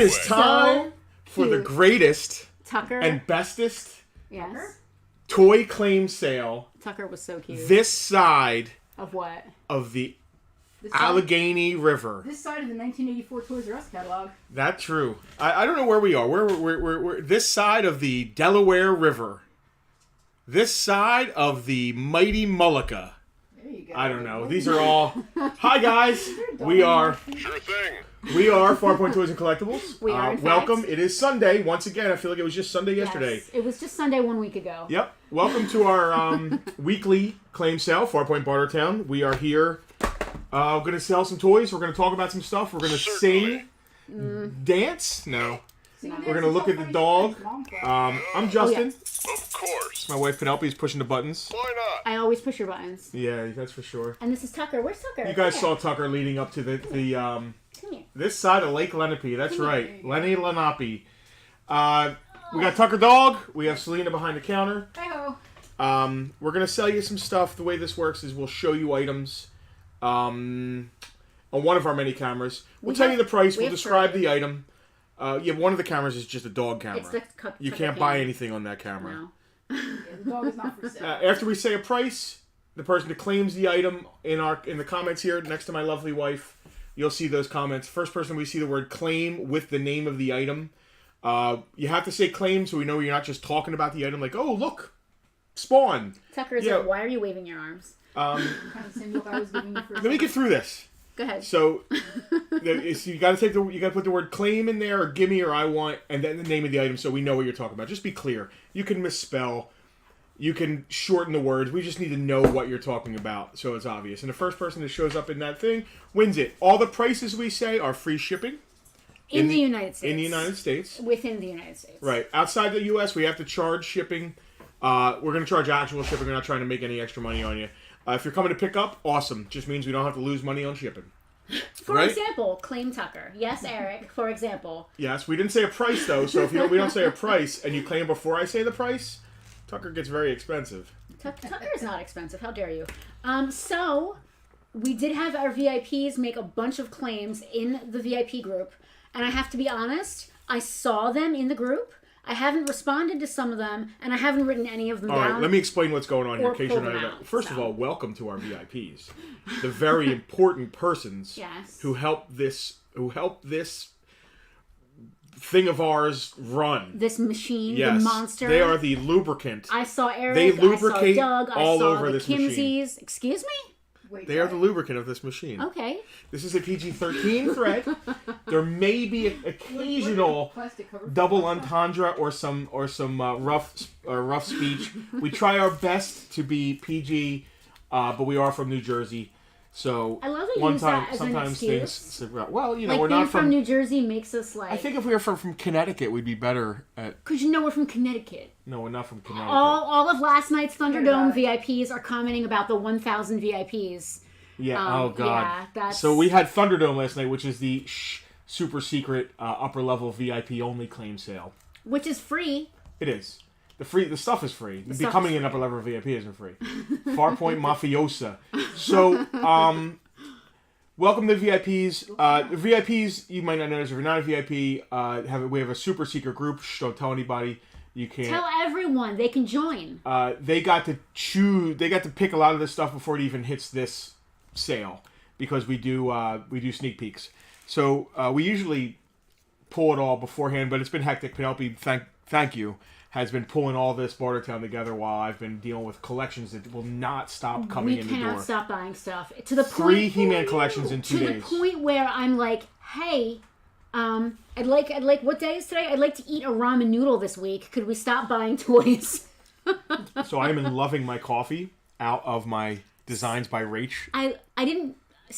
is time for the greatest Tucker and bestest toy claim sale. Tucker was so cute. This side of what? Of the Allegheny River. This side of the 1984 Toys R Us catalog. That's true. I don't know where we are. We're this side of the Delaware River. This side of the mighty Mullica. There you go. I don't know. These are all... Hi, guys. We are... Sure thing. We are Farpoint Toys and Collectibles. We are, in welcome. fact. It is Sunday. Once again, I feel like it was just Sunday yesterday. Yes, it was just Sunday 1 week ago. Yep. Welcome to our weekly claim sale, Farpoint Bartertown. We are here. We're going to sell some toys. We're going to talk about some stuff. We're going to sing, dance. No. We're going to look at the dog. I'm Justin. Of course. My wife Penelope is pushing the buttons. Why not? I always push your buttons. Yeah, that's for sure. And this is Tucker. Where's Tucker? You guys saw Tucker leading up to the Come here. this side of Lake Lenape. That's right. Lenny Lenape. We got Tucker Dog. We have Selena behind the counter. Hi-ho. We're going to sell you some stuff. The way this works is we'll show you items on one of our many cameras. We'll tell you the price. We'll describe the item. One of the cameras is just a dog camera. It's the you can't buy anything on that camera. No. Yeah, the dog is not for sale. After we say a price, the person that claims the item in the comments here next to my lovely wife, you'll see those comments. First person we see the word claim with the name of the item. You have to say claim so we know you're not just talking about the item like, oh, look, Spawn. Tucker, why are you waving your arms? Kind of same look I was giving you for Let me get through this. Go ahead. So, you got to put the word claim in there, or gimme, or I want, and then the name of the item, so we know what you're talking about. Just be clear. You can misspell, you can shorten the words. We just need to know what you're talking about, so it's obvious. And the first person that shows up in that thing wins it. All the prices we say are free shipping in the United States. In the United States. Within the United States. Right. Outside the U.S., we have to charge shipping. We're going to charge actual shipping. We're not trying to make any extra money on you. If you're coming to pick up, awesome. Just means we don't have to lose money on shipping. For example, claim Tucker. Yes, Eric. For example. Yes, we didn't say a price though. So if we don't say a price and you claim before I say the price, Tucker gets very expensive. Tucker is not expensive. How dare you? So we did have our VIPs make a bunch of claims in the VIP group, and I have to be honest. I saw them in the group. I haven't responded to some of them, and I haven't written any of them down. All right, let me explain what's going on here. In case you're not out, First of all, welcome to our VIPs, the very important persons who help this thing of ours run. This machine, yes, the monster. They are the lubricant. I saw Eric. They lubricate I saw Doug. all I saw over the this Kimsies. machine. Excuse me? Wait, they are the lubricant of this machine. Okay. This is a PG-13 thread. There may be an occasional double entendre or some rough speech. We try our best to be PG, but we are from New Jersey, so I love that you use that as an excuse. Things. Well, like we're being not from New Jersey makes us like. I think if we were from Connecticut, we'd be better at. Because we're from Connecticut. No, we're not from Connecticut. All of last night's Thunderdome VIPs are commenting about the 1,000 VIPs. Yeah. Oh God. Yeah, that's... So we had Thunderdome last night, which is the super secret upper level VIP only claim sale. Which is free. It is. The stuff is free. Becoming an upper level VIP isn't free. Farpoint Mafiosa. So welcome to VIPs. VIPs, you might not notice if you're not a VIP. We have a super secret group. Shh, don't tell anybody. You can't tell everyone they can join. They got to choose. They got to pick a lot of this stuff before it even hits this sale because we do sneak peeks. So we usually pull it all beforehand, but it's been hectic. Penelope, thank you, has been pulling all this Bartertown together while I've been dealing with collections that will not stop coming in the door. We cannot stop buying stuff to the point. 3 He-Man collections in 2 days. To the point where I'm like, hey. I'd like. What day is today? I'd like to eat a ramen noodle this week. Could we stop buying toys? So I'm loving my coffee out of my Designs by Rach. I didn't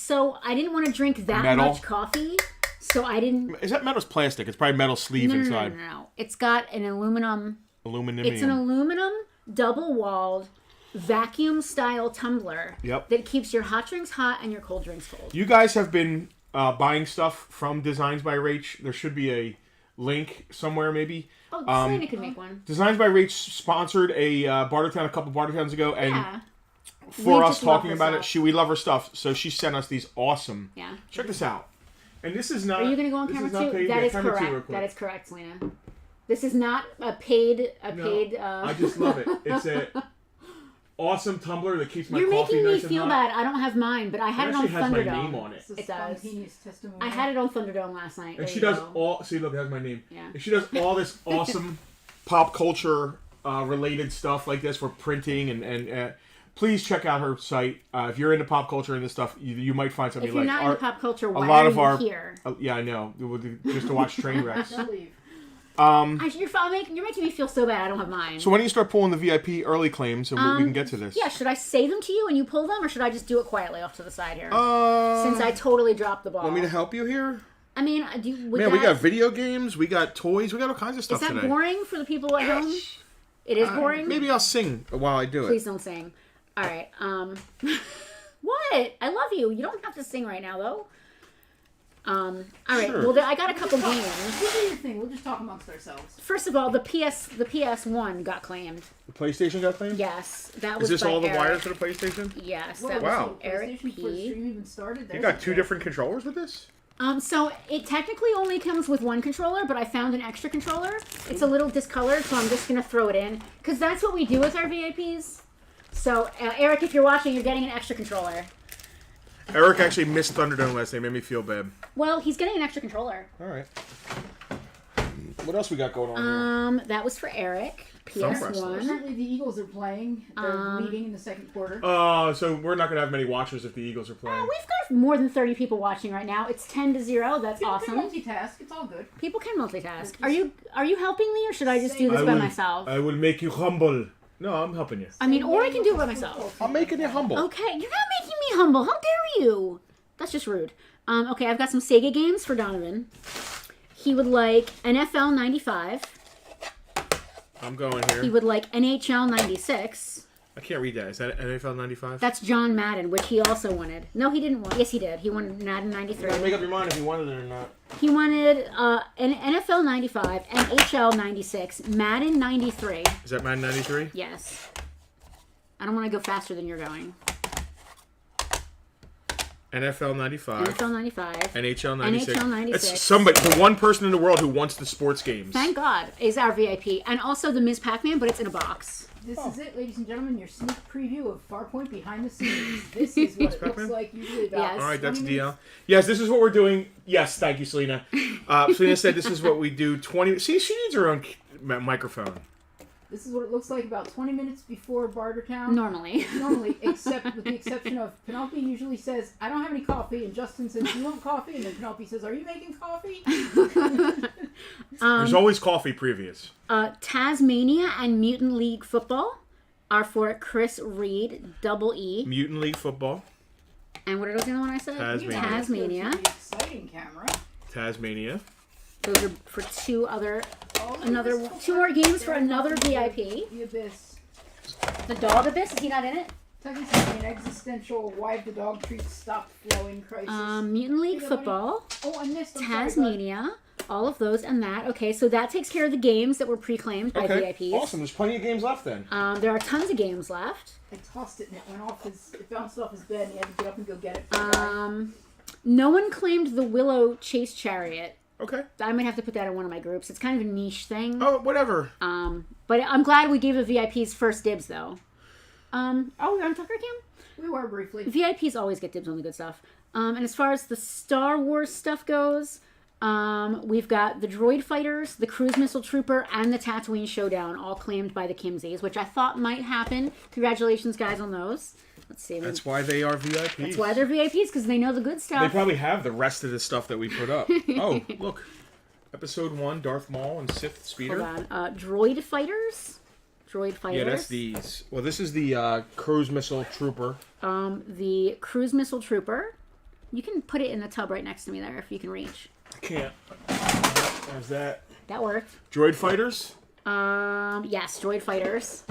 want to drink that much coffee, so I didn't. Is that metal's plastic? It's probably metal sleeve inside. No. It's got an aluminum. It's an aluminum double-walled vacuum style tumbler. Yep. That keeps your hot drinks hot and your cold drinks cold. You guys have been buying stuff from Designs by Rach. There should be a link somewhere, maybe. Oh, Selena could make one. Designs by Rach sponsored a Bartertown a couple Bartertowns ago, and for us talking about it, we love her stuff. So she sent us these awesome. Yeah. Check this out. And this is not. Are you going to go on this camera is not too? paid. That Yeah, is camera two real correct. quick. That is correct, Selena. This is not a paid. I just love it. It's a awesome tumbler that keeps my You're coffee making me nice and feel hot. bad. I don't have mine, but I had it on actually has my Thunderdome. name on it. It's a It does. spontaneous testimony. I had it on Thunderdome last night. And There she you does go. all. See, look, it has my name. Yeah. And she does all this awesome pop culture related stuff like this for printing and please check out her site. If you're into pop culture and this stuff, you might find something If you're like not into pop culture, why lot are of you our- here? yeah, I know. Just to watch train wrecks. Don't leave. You're making me feel so bad. I don't have mine. So when do you start pulling the VIP early claims and we can get to this? Yeah, should I say them to you and you pull them, or should I just do it quietly off to the side here? Uh, Since I totally dropped the ball. Want me to help you here? I mean, We got video games, we got toys, we got all kinds of Is stuff that today. boring for the people at home? It is boring. Maybe I'll sing while I do Please it. don't sing. All right. What? I love you. You don't have to sing right now, though. All right. Sure. Well, I got a couple games. You do your thing. We'll just talk amongst ourselves. First of all, the PS1 got claimed. The PlayStation got claimed? Yes, that Is was this by all the Eric. wires for the PlayStation? Yes, What, that Wow. was Eric PlayStation before the P. stream even started? You got two different controllers with this? So it technically only comes with one controller, but I found an extra controller. It's a little discolored, so I'm just gonna throw it in because that's what we do with our VIPs. So Eric, if you're watching, you're getting an extra controller. Eric actually missed Thunderdome last night. Made me feel bad. Well, he's getting an extra controller. All right. What else we got going on here? That was for Eric. Thumb wrestlers. PS1. Apparently the Eagles are playing. They're leading in the second quarter. So we're not going to have many watchers if the Eagles are playing. We've got more than 30 people watching right now. It's 10-0. That's People awesome. can multitask. It's all good. People can multitask. Are you helping me, or should I just do this I by will- myself? I will make you humble. No, I'm helping you. I mean, or I can do it by myself. I'm making you humble. Okay, you're not making me humble. How dare you? That's just rude. Okay, I've got some Sega games for Donovan. He would like NFL 95. I'm going He here. would like NHL 96. I can't read that. Is that NFL 95? That's John Madden, which he also wanted. No, he didn't want. Yes, he did. He wanted Madden You 93. gotta make up your mind if you wanted it or not. He wanted an NFL 95, NHL 96, Madden 93. Is that Madden 93? Yes. I don't want to go faster than you're going. NFL 95. NFL 95. NHL 96. NHL 96. That's somebody, the one person in the world who wants the sports games. Thank God is our VIP, and also the Ms. Pac-Man, but it's in a box. This is it, ladies and gentlemen, your sneak preview of Farpoint behind the scenes. This is what it looks like usually about. Yes. All right, that's 20 DL. minutes. Yes, this is what we're doing. Yes, thank you, Selena. Selena said this is what we do 20... See, she needs her own microphone. This is what it looks like about 20 minutes before Bartertown. Normally. Normally, except with the exception of Penelope usually says, I don't have any coffee, and Justin says, do you want coffee? And then Penelope says, are you making coffee? There's always coffee previous. Tasmania and Mutant League Football are for Chris Reed, double E. Mutant League Football. And what are those the other one I said? Tasmania. Tasmania. Let's go to the exciting camera. Tasmania. Those are for two Oh, more games for another VIP. The Abyss. The Dog Abyss, is he not in it? Technically an existential why have the dog treats stopped flowing crisis. Mutant League Hey, buddy. Football, Oh, I missed. I'm sorry, bud. Tasmania, all of those and that. Okay, so that takes care of the games that were pre-claimed by Okay, VIPs. awesome. There's plenty of games left then. There are tons of games left. I tossed it and it went off it bounced off his bed and he had to get up and go get it. for the guy. No one claimed the Willow Chase Chariot. Okay. I might have to put that in one of my groups. It's kind of a niche thing. Oh, whatever. But I'm glad we gave the VIPs first dibs, though. We're on Tucker Cam? We were briefly. VIPs always get dibs on the good stuff. And as far as the Star Wars stuff goes, we've got the Droid Fighters, the Cruise Missile Trooper, and the Tatooine Showdown, all claimed by the Kimsies, which I thought might happen. Congratulations, guys, on those. Let's see. That's why they are VIPs. That's why they're VIPs, because they know the good They stuff. probably have the rest of the stuff that we put up. Oh, look. Episode 1, Darth Maul and Sith Speeder. Hold on. Droid Fighters. Droid Fighters. Yeah, that's these. Well, this is the Cruise Missile Trooper. The Cruise Missile Trooper. You can put it in the tub right next to me there if you can reach. I can't. There's that. That worked. Droid Fighters. Yes, Droid Fighters.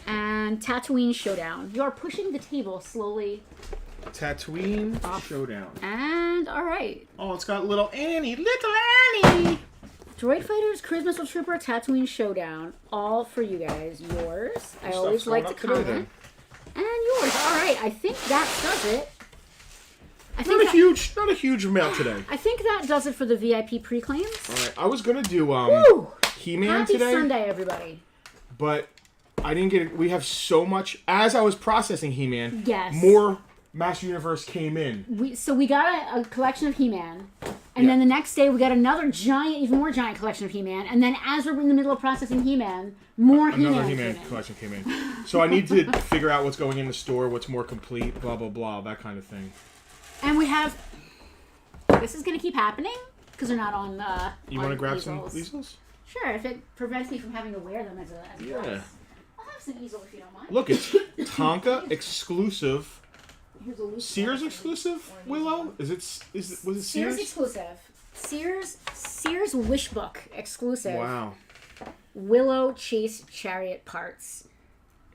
And Tatooine Showdown. You're pushing the table slowly. Tatooine Showdown. And, alright. Oh, it's got little Annie. Little Annie. Droid Fighters, Cruise Missile Trooper, Tatooine Showdown. All for you guys. Yours. I always like to comment. And yours. Alright, I think that does it. I think Not a huge amount today. I think that does it for the VIP pre-claims. All right, I was gonna do Woo! He-Man Happy today, Sunday, everybody. but I didn't get it. We have so much. As I was processing He-Man, Yes. more Master Universe came in. We got a collection of He-Man, and then the next day we got another even more giant collection of He-Man, and then as we're in the middle of processing He-Man, more Another He-Man He-Man came in. collection came in. So I need to figure out what's going in the store, what's more complete, blah blah blah, that kind of thing. And we have. This is going to keep happening because they're not on. You want to grab some easels? Sure, if it prevents me from having to wear them as a Yeah. dress. I'll have some easel if you don't mind. Look, it's Tonka exclusive. Here's a loose Sears one. exclusive, Willow? Was it Sears Sears? exclusive. Sears Wish Book exclusive. Wow. Willow Chase Chariot parts.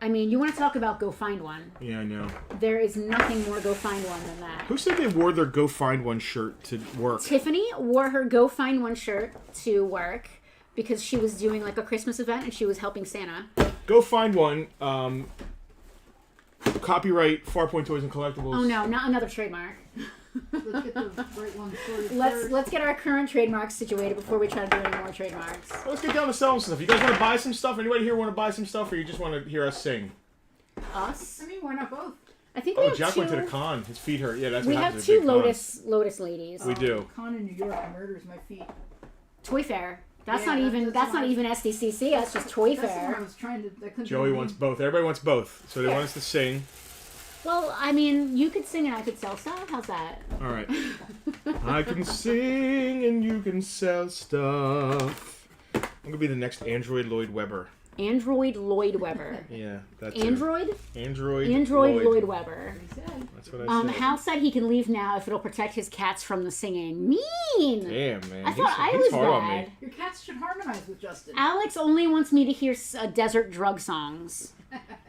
I mean, you want to talk about go find one. Yeah, I know. There is nothing more go find one than that. Who said they wore their Go Find One shirt to work? Tiffany wore her go find one shirt to work because she was doing like a Christmas event and she was helping Santa. Go Find One. Copyright Farpoint Toys and Collectibles. Oh no, not another trademark. Let's get the right one sorted Let's first. get our current trademarks situated before we try to do any more trademarks. Let's get down to selling stuff. You guys want to buy some stuff? Anybody here want to buy some stuff, or you just want to hear us sing? Us? I mean, why not both? I think we Oh, have Jack two. went to the con. His feet hurt. Yeah, that's We what have happens at two big cons. Lotus ladies. We do. Con in New York murders my feet. Toy Fair. That's Yeah, not even. That's not why- even SDCC. That's just Toy That's the one I Fair. was trying to. I couldn't Joey do wants both. Everybody wants both. So they want us to sing. Well, I mean, you could sing and I could sell stuff. How's that? All right. I can sing and you can sell stuff. I'm gonna be the next Android Lloyd Webber. Android Lloyd Webber. Yeah, that's it. Android Android Lloyd Webber. what he said. That's what I said. Hal said he can leave now if it'll protect his cats from the singing. Mean. Damn, man. I thought I he's was hard on bad. me. Your cats should harmonize with Justin. Alex only wants me to hear desert drug songs.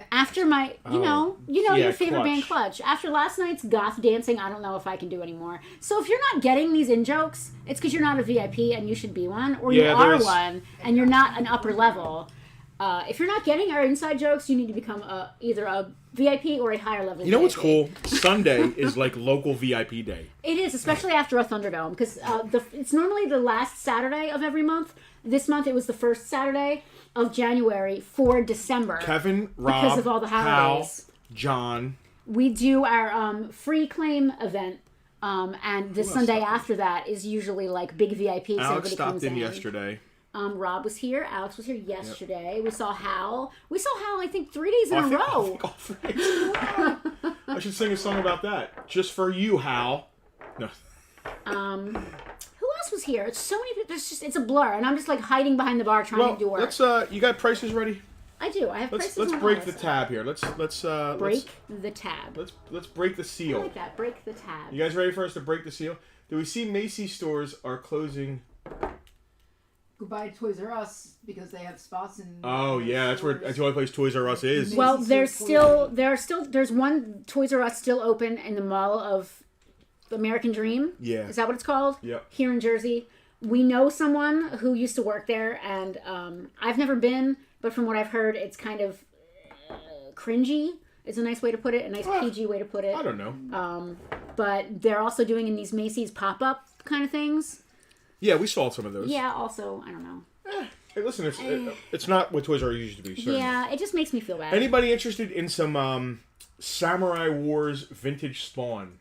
After my, you know yeah, your favorite band Clutch. Clutch. After last night's goth dancing, I don't know if I can do anymore. So if you're not getting these in jokes, it's because you're not a VIP and you should be one, or you Yeah, are there's- one and you're not an upper level. If you're not getting our inside jokes, you need to become either a VIP or a higher level. You know what's VIP. cool? Sunday is like local VIP day. It is, especially after a Thunderdome, because it's normally the last Saturday of every month. This month it was the first Saturday of January for December. Kevin, Rob, Because of all the Hal, holidays. John. We do our free claim event, and the else Sunday stopped in? after that is usually like big VIP. So Alex everybody stopped comes in yesterday. Rob was here. Alex was here yesterday. We saw Hal. We saw Hal, I think, 3 days in a I think row. all three days in a row. I should sing a song about that. Just for you, Hal. No. Who else was here? It's so many people. It's a blur, and I'm just like hiding behind the bar trying Well, to do work. let's. You got prices ready? I do. I have prices. Let's on break my the list. tab here. Let's Break the tab. let's break the I seal. like that. Break the tab. You guys ready for us to break the seal? Do we see Macy's stores are closing? Goodbye Toys R Us because they have spots in. Oh yeah, that's the only place Toys R Us is. Well, Macy's there's one Toys R Us still open in the Mall of American Dream. Yeah. Is that what it's called? Yep. Here in Jersey. We know someone who used to work there, and I've never been, but from what I've heard, it's kind of cringy is a nice way to put it, a nice PG way to put it. I don't know. But they're also doing in these Macy's pop-up kind of things. Yeah, we saw some of those. Yeah, also, I don't know. Hey, listen, it's not what Toys R Us used to be. Certainly. Yeah, it just makes me feel bad. Anybody interested in some Samurai Wars vintage Spawn?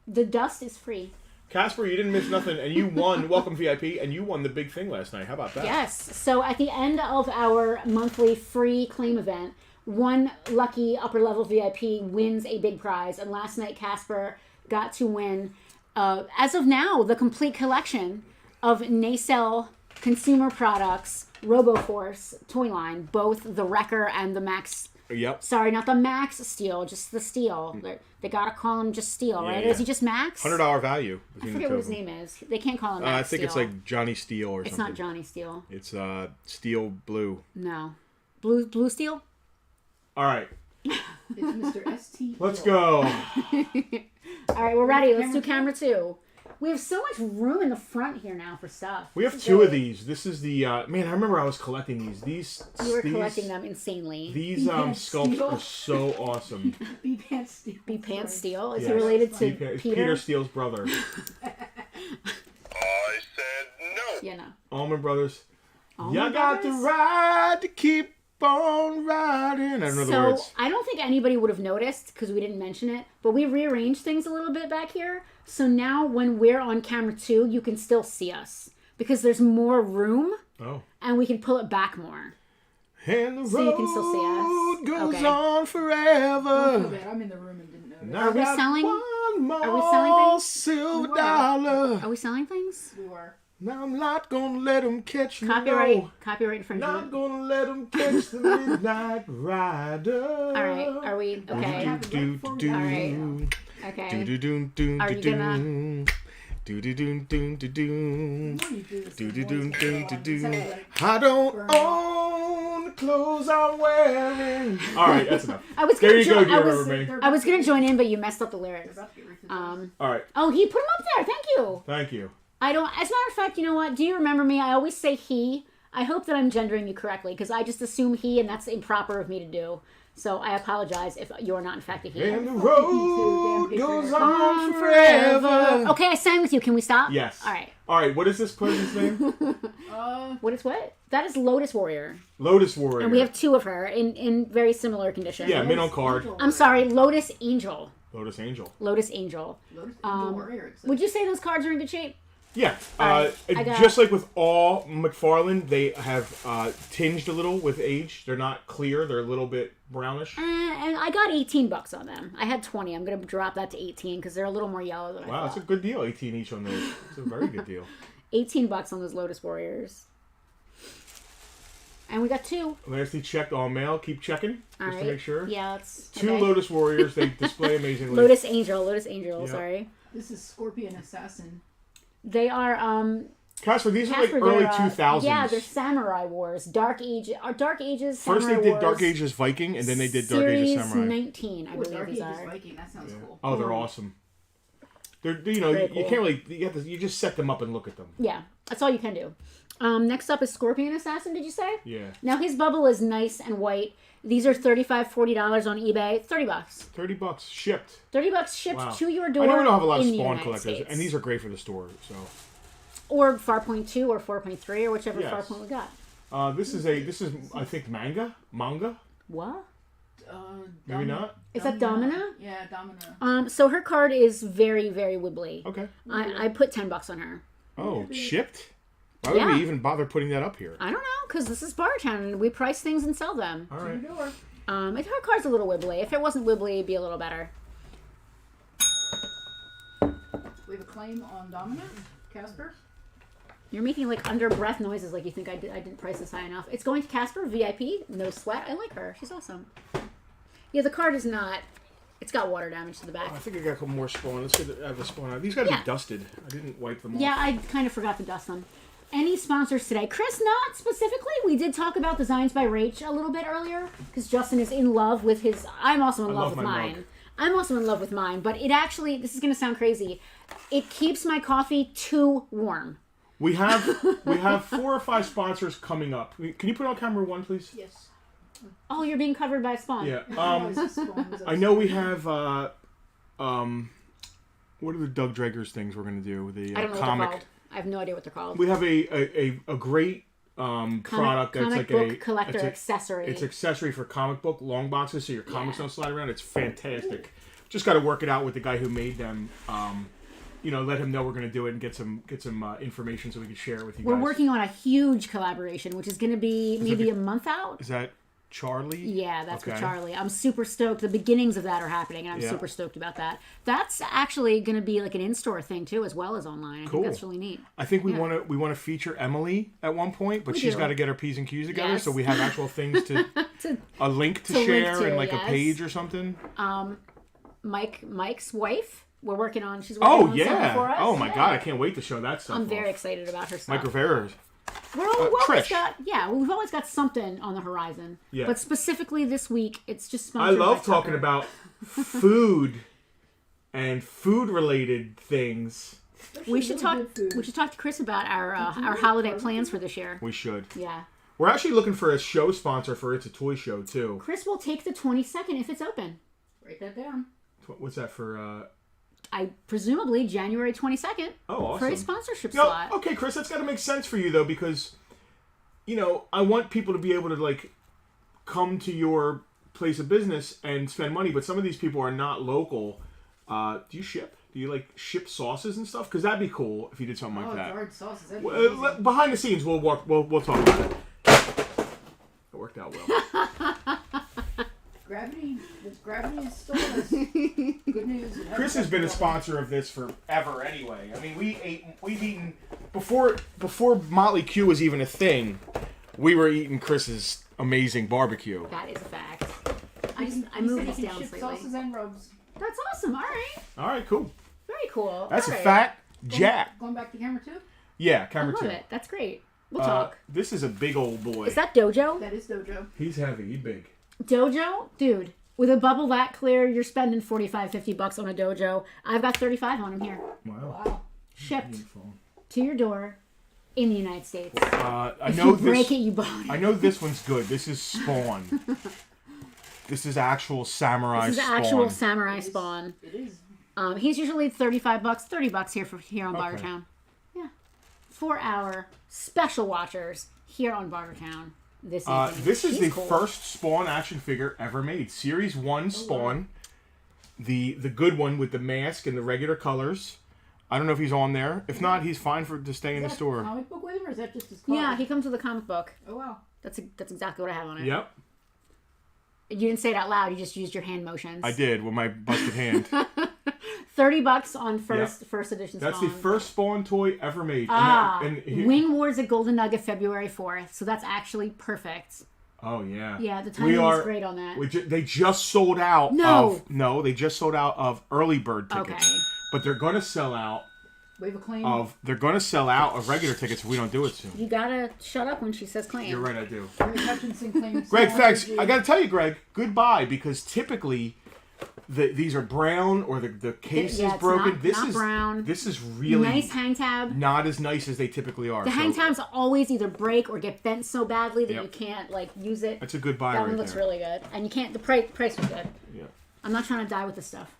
The dust is free. Casper, you didn't miss nothing, and you won Welcome VIP, and you won the big thing last night. How about that? Yes. So at the end of our monthly free claim event, one lucky upper level VIP wins a big prize. And last night, Casper got to win, as of now, the complete collection of Nacelle consumer products, RoboForce toy line, both the Wrecker and the Max. Yep. Sorry, not the Max Steel, just the Steel. They gotta call him just Steel, right? yeah. Is he just Max? $100 value. I forget what his name is. They can't call him Max I think Steel. it's like Johnny Steel or It's something. not Johnny Steel. It's Steel Blue. No. Blue Steel? All right, It's Mr. ST. let's go. All right, we're ready. Let's do camera 2. We have so much room in the front here now for stuff. We have two of these. This is the man. I remember I was collecting these. You were collecting them insanely. These sculpts are so awesome. B Pants Steel. B Pants Steel. Is Yes. he related to Peter Peter? Steele's brother. I said no. Yeah, no. Allman Brothers. Allman You got the Brothers? right to keep on riding. I don't know the So words. I don't think anybody would have noticed because we didn't mention it, but we rearranged things a little bit back here. So now when we're on camera too, you can still see us because there's more room Oh. and we can pull it back more. And the So you can still see us. road goes Okay. on Don't feel forever. bad. I'm in the room and didn't notice. Now Are we I got selling- one more are we selling things? silver We were. dollar. Are we selling things? We were. Now I'm not gonna let them catch me. Copyright. No. Copyright Not infringement. gonna let them catch the midnight rider. All right. Are we okay? Happened right before we got Alright. here. Okay. Do do do do Are do you do. gonna- Do do do do do do. When you do this, Do the do do noise do goes do on. do. It's like- I don't Burn own the clothes I'm wearing. All right, that's enough. I was There gonna you go, join. dear I was. Rubber Man. They're I was about gonna to- join in, but you messed up the they're lyrics. about to get refilled. All right, Oh, he put him up there. Thank you. thank you. I don't. As a matter of fact, you know what? Do you remember me? I always say he. I hope that I'm gendering you correctly because I just assume he, and that's improper of me to do. So I apologize if you're not in fact a he. And the Damn road picture. goes on forever. Okay, I sang with you. Can we stop? Yes. All right. All right, what is this person's name? What is what? That is Lotus Warrior, Lotus Warrior. and we have two of her in very similar condition. Yeah, mint on card. I'm sorry, Lotus Angel. Lotus Angel. Lotus Angel. Lotus Angel Warrior, except- Would you say those cards are in good shape? Yeah, Alright, I got- just like with all McFarlane, they have tinged a little with age. They're not clear; they're a little bit brownish. And I got $18 on them. I had 20. I'm gonna drop that to 18 because they're a little more yellow than I Wow, thought. that's a good deal. 18 each on those. It's a very good deal. $18 on those Lotus Warriors. And we got two. Lastly, checked all mail. Keep checking All just right. to make sure. Yeah, that's Two okay. Lotus Warriors. They display amazingly. Lotus Angel. Yeah. Sorry. This is Scorpion Assassin. They are Casper, these are like Casper, early they're, 2000s. yeah, they're Samurai Wars. Dark Ages. First Samurai they did Wars, Dark Ages Viking, and then they did Dark Series Ages Samurai. 19, I Oh, believe Dark these Ages are. Viking. That sounds cool. Oh, they're awesome. They're you Very you cool. can't really you just set them up and look at them. Yeah, that's all you can do. Next up is Scorpion Assassin, did you say? Yeah. Now his bubble is nice and white. These are $35, $40 on eBay. $30. $30 shipped. $30 shipped Wow. to your door. I know we don't have a lot of in the Spawn United collectors, States. and these are great for the store. So Or Farpoint 2 or 4.3 or whichever Yes. Farpoint we got. this is I think manga. What? Maybe not. Is that Domina? Yeah, Domina. So her card is very, very wibbly. Okay. I put $10 on her. Oh, shipped. Why would Yeah. we even bother putting that up here? I don't know, because this is Bartertown and we price things and sell them. All right. Door. Her card's a little wibbly. If it wasn't wibbly, it'd be a little better. We have a claim on Domina. Casper. You're making like under breath noises like you think I didn't price this high enough. It's going to Casper, VIP, no sweat. I like her. She's awesome. Yeah, the card is not. It's got water damage to the back. I think I got a couple more Spawn. Let's get the Spawn out. These got to Yeah. be dusted. I didn't wipe them off. Yeah, I kind of forgot to dust them. Any sponsors today? Chris, not specifically. We did talk about Designs by Rach a little bit earlier because Justin is in love with his. I'm also in love with my mine. mug. I'm also in love with mine, but it actually. This is going to sound crazy. It keeps my coffee too warm. We have 4 or 5 sponsors coming up. Can you put on camera 1, please? Yes. Oh, you're being covered by a spawn. Yeah. Spawns I know we have what are the Doug Drager's things we're gonna do? The I don't know comic. what they're called. I have no idea what they're called. We have a great product that's comic like book a collector it's a- accessory. It's accessory for comic book long boxes, so your comics Yeah. don't slide around. It's fantastic. Just got to work it out with the guy who made them. Let him know we're going to do it and get some information so we can share it with you We're guys. working on a huge collaboration, which is going to be maybe a month out. Is that Charlie? Yeah, that's Okay. with Charlie. I'm super stoked. The beginnings of that are happening, and I'm Yeah. super stoked about that. That's actually going to be like an in-store thing too, as well as online. I Cool. think that's really neat. I think we want to feature Emily at one point, but We she's do. got to get her P's and Q's together, Yes. so we have actual things to a link to to link share to, and like yes. a page or something. Mike's wife, we're working on. She's working Oh on something yeah! for us. Oh my Yeah. god! I can't wait to show that stuff. I'm off. very excited about her stuff. Mike Rivera's. We've always Trish. got we've always got something on the horizon. Yeah. But specifically this week, it's just I sponsored love by talking Tucker. about food and food related things Especially We should really talk. good food. We should talk to Chris about our holiday plans for this year. We should. Yeah. We're actually looking for a show sponsor for It's a Toy Show too. Chris will take the 22nd if it's open. Write that down. What's that for? I presumably January 22nd. Oh, awesome. For a sponsorship No, slot. okay, Chris, that's got to make sense for you though, because I want people to be able to like come to your place of business and spend money, but some of these people are not local. Do you ship? Do you like ship sauces and stuff? Because that'd be cool if you did something like that. Jarred sauces. That'd be amazing. Behind the scenes, we'll talk about it. It worked out well. Gravity is still us. Good news. Chris has been a sponsor of this forever anyway. I mean, we've eaten before Motley Q was even a thing. We were eating Chris's amazing barbecue. That is a fact. I He moved said this he can down ship slightly. sauces and rubs. That's awesome. All right. All right, cool. Very cool. That's All a right. fat Jack. Going back to camera 2? Yeah, I camera love 2. it. That's great. We'll talk. This is a big old boy. Is that Dojo? That is Dojo. He's heavy. He's big. Dojo? Dude, with a bubble that clear, you're spending $45-$50 on a Dojo. I've got 35 on him here. Wow. Wow. Shipped Beautiful. to your door in the United States. I If know you break this. it, you bought it. I know this one's good. This is Spawn. This is actual samurai This is Spawn. actual samurai Spawn. It is. He's usually $35, $30 here on Okay. Bartertown. Yeah. For our special watchers here on Bartertown this evening. This is He's the cool. first Spawn action figure ever made. Series 1 Spawn. The good one with the mask and the regular colors. I don't know if he's on there. If not, he's fine to stay in the Is that a store. comic book with him, or is that just his card? Yeah, he comes with a comic book. Oh, wow. That's exactly what I have on it. Yep, You didn't say it out loud. You just used your hand motions. I did with my busted hand. $30 on first edition That's Spawn. the first Spawn toy ever made. And Wing Wars at Golden Nugget February 4th. So that's actually perfect. Oh yeah. Yeah, the timing is great on that. They just sold out. No. They just sold out of early bird tickets. Okay. But they're gonna sell out Wave of claim. of regular tickets if we don't do it soon. You gotta shut up when she says claim. You're right, I do. Gary Hutchinson claims. Greg, Spawn thanks. OG. I gotta tell you, Greg, goodbye, because typically these are brown or the case Yeah, is it's broken. not- This not is brown. This is really Nice hang tab. not as nice as they typically are. The hang so tabs always either break or get bent so badly that Yep. you can't use it. That's a good buy That right one looks there. really good, and you can't. The price was good. Yeah. I'm not trying to die with this stuff.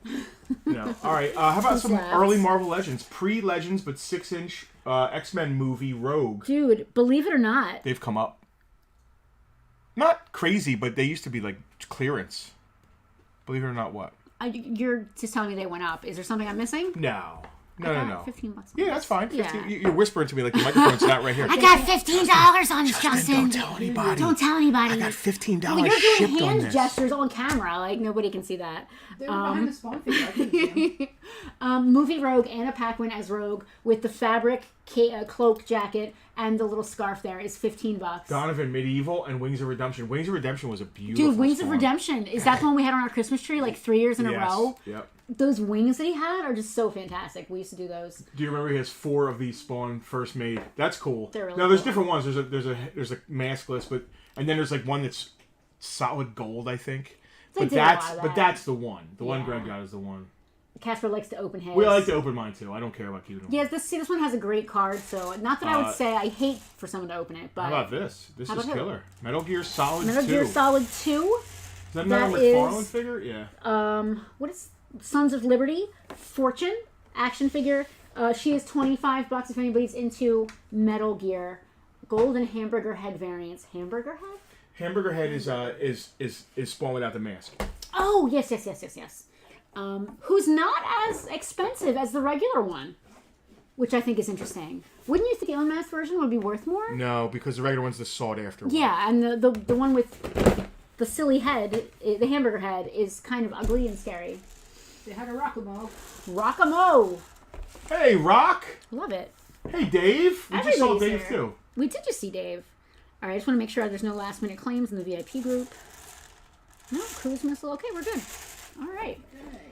No. All right. How about some Slaps. early Marvel Legends, pre-Legends but 6-inch X-Men movie Rogue? Dude, believe it or not, They've come up. Not crazy, but they used to be like clearance. Believe it or not, what? you're just telling me they went up. Is there something I'm missing? No. I No. got $15 on Yeah, this. that's fine. Yeah. 15, you're whispering to me like the microphone's not right here. I got $15 on this, Justin. Don't tell anybody. Don't tell anybody. I got $15 Well, you're shipped doing on hand this. gestures on camera. Like, nobody can see that. They were behind the Spawn figure. I couldn't see him. Movie Rogue, Anna Paquin as Rogue with the fabric cloak jacket and the little scarf there is $15. Donovan Medieval and Wings of Redemption. Wings of Redemption was a beautiful Dude, Wings of Spawn. Redemption. Is that the one we had on our Christmas tree like 3 years in a Yes. row? Yep. Those wings that he had are just so fantastic. We used to do those. Do you remember he has 4 of these Spawn first made? That's cool. They're really now there's cool. different ones. There's a maskless, and then there's like one that's solid gold, I think. They But did a lot that's of but that. that's the one. The one Yeah. Greg got is the one. Casper likes to open his. We like to open mine too. I don't care about keeping them. Yeah, this one has a great card, so not that I would say I hate for someone to open it, but How about this? This How is about who? killer. Metal Gear Solid Metal 2. Gear Solid 2. Is that another that McFarlane is- figure? Yeah. What is Sons of Liberty? Fortune action figure. She is $25 if anybody's into Metal Gear. Golden hamburger head variants. Hamburger head? Hamburger Head is Spawn without the mask. Oh, yes. Who's not as expensive as the regular one, which I think is interesting. Wouldn't you think the unmasked version would be worth more? No, because the regular one's the sought after one. Yeah, and the one with the silly head, the hamburger head, is kind of ugly and scary. They had a Rockamo. Rockamo! Hey, Rock. Love it. Hey, Dave. We just saw Everybody's Dave here. too. We did just see Dave. All right, I just want to make sure there's no last minute claims in the VIP group. No, cruise missile. Okay, we're good. All right.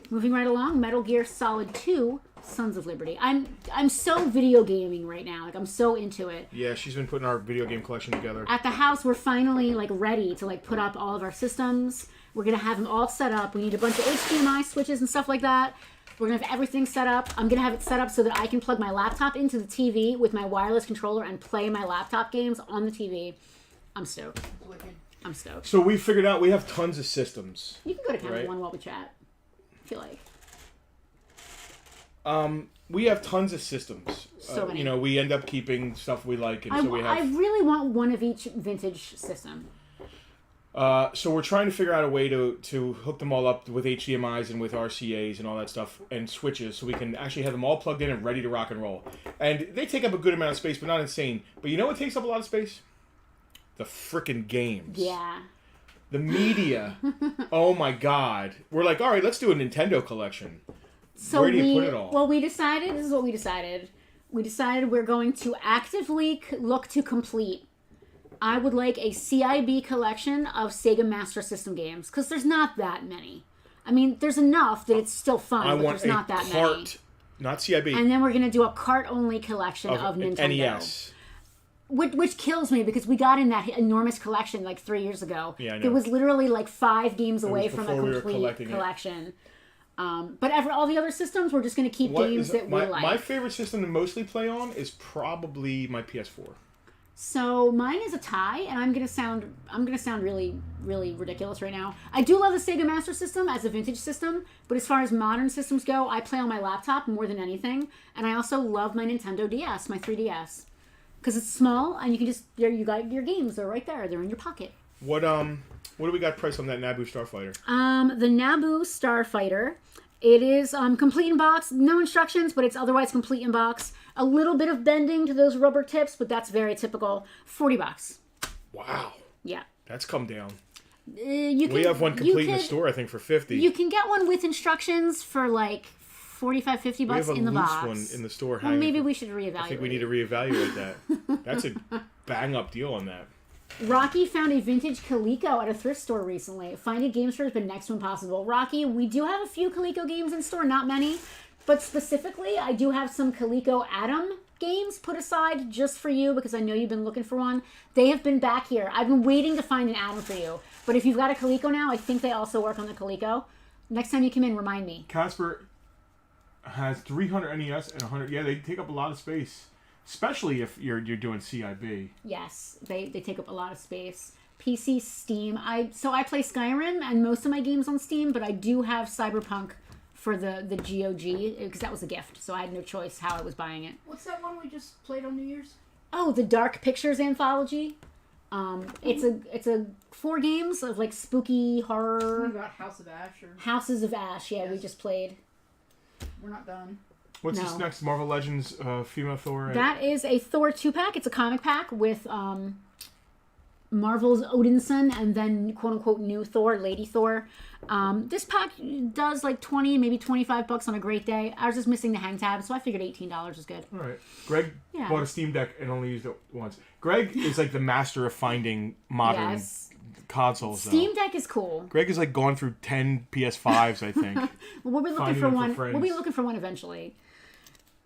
Moving right along, Metal Gear Solid 2, Sons of Liberty. I'm so video gaming right now. Like, I'm so into it. Yeah, she's been putting our video game collection together. At the house, we're finally ready to put up all of our systems. We're gonna have them all set up. We need a bunch of HDMI switches and stuff like that. We're going to have everything set up. I'm going to have it set up so that I can plug my laptop into the TV with my wireless controller and play my laptop games on the TV. I'm stoked. I'm stoked. So we figured out we have tons of systems. You can go to Canada 1 while we chat. I feel like. We have tons of systems. So many. You know, we end up keeping stuff we like, and so we have. I really want one of each vintage system. So we're trying to figure out a way to hook them all up with HDMIs and with RCAs and all that stuff and switches, so we can actually have them all plugged in and ready to rock and roll. And they take up a good amount of space, but not insane. But you know what takes up a lot of space? The frickin' games. Yeah. The media. Oh my God. We're like, all right, let's do a Nintendo collection. So where do you put it all? Well, this is what we decided. We decided we're going to actively look to complete. I would like a CIB collection of Sega Master System games, because there's not that many. I mean, there's enough that it's still fun, but there's not that many. Not CIB. And then we're going to do a cart-only collection of Nintendo. NES. Which kills me, because we got in that enormous collection like 3 years ago. Yeah, I know. It was literally like 5 games away from a before we were complete collecting collection. But all the other systems, we're just going to keep games that we like. My favorite system to mostly play on is probably my PS4. So mine is a tie, and I'm gonna sound really, really ridiculous right now. I do love the Sega Master System as a vintage system, but as far as modern systems go, I play on my laptop more than anything, and I also love my Nintendo DS, my 3DS, because it's small and you can just you got your games. They're right there. They're in your pocket. What do we got priced on that Naboo Starfighter? The Naboo Starfighter. It is complete in box, no instructions, but it's otherwise complete in box. A little bit of bending to those rubber tips, but that's very typical. $40. Wow. Yeah. That's come down. We have one complete in the store, I think, for $50. You can get one with instructions for like $45-$50 in the box. We have a loose one in the store. Well, maybe we should reevaluate. I think we need to reevaluate that. That's a bang-up deal on that. Rocky found a vintage Coleco at a thrift store recently. Finding game store has been next to impossible. Rocky, we do have a few Coleco games in store, not many. But specifically, I do have some Coleco Atom games put aside just for you, because I know you've been looking for one. They have been back here. I've been waiting to find an Atom for you. But if you've got a Coleco now, I think they also work on the Coleco. Next time you come in, remind me. Casper has 300 NES and 100. Yeah, they take up a lot of space, especially if you're doing CIB. Yes, they take up a lot of space. PC, Steam. I play Skyrim and most of my games on Steam, but I do have Cyberpunk for the GOG, because that was a gift, so I had no choice how I was buying it. What's that one we just played on New Year's? Oh, the Dark Pictures Anthology. It's a 4 games of like spooky horror. Something about House of Ash or Houses of Ash. Yeah, Yes. We just played. We're not done. What's this next? Marvel Legends female Thor? That is a Thor 2-pack. It's a comic pack with Marvel's Odinson and then quote-unquote new Thor, Lady Thor. This pack does like 20, maybe $25 on a great day. I was just missing the hang tab, so I figured $18 is good. All right. Greg bought a Steam Deck and only used it once. Greg is like the master of finding modern consoles. Steam Deck is cool. Greg has like gone through 10 PS5s, I think. Well, we'll be looking for one. We'll be looking for one eventually.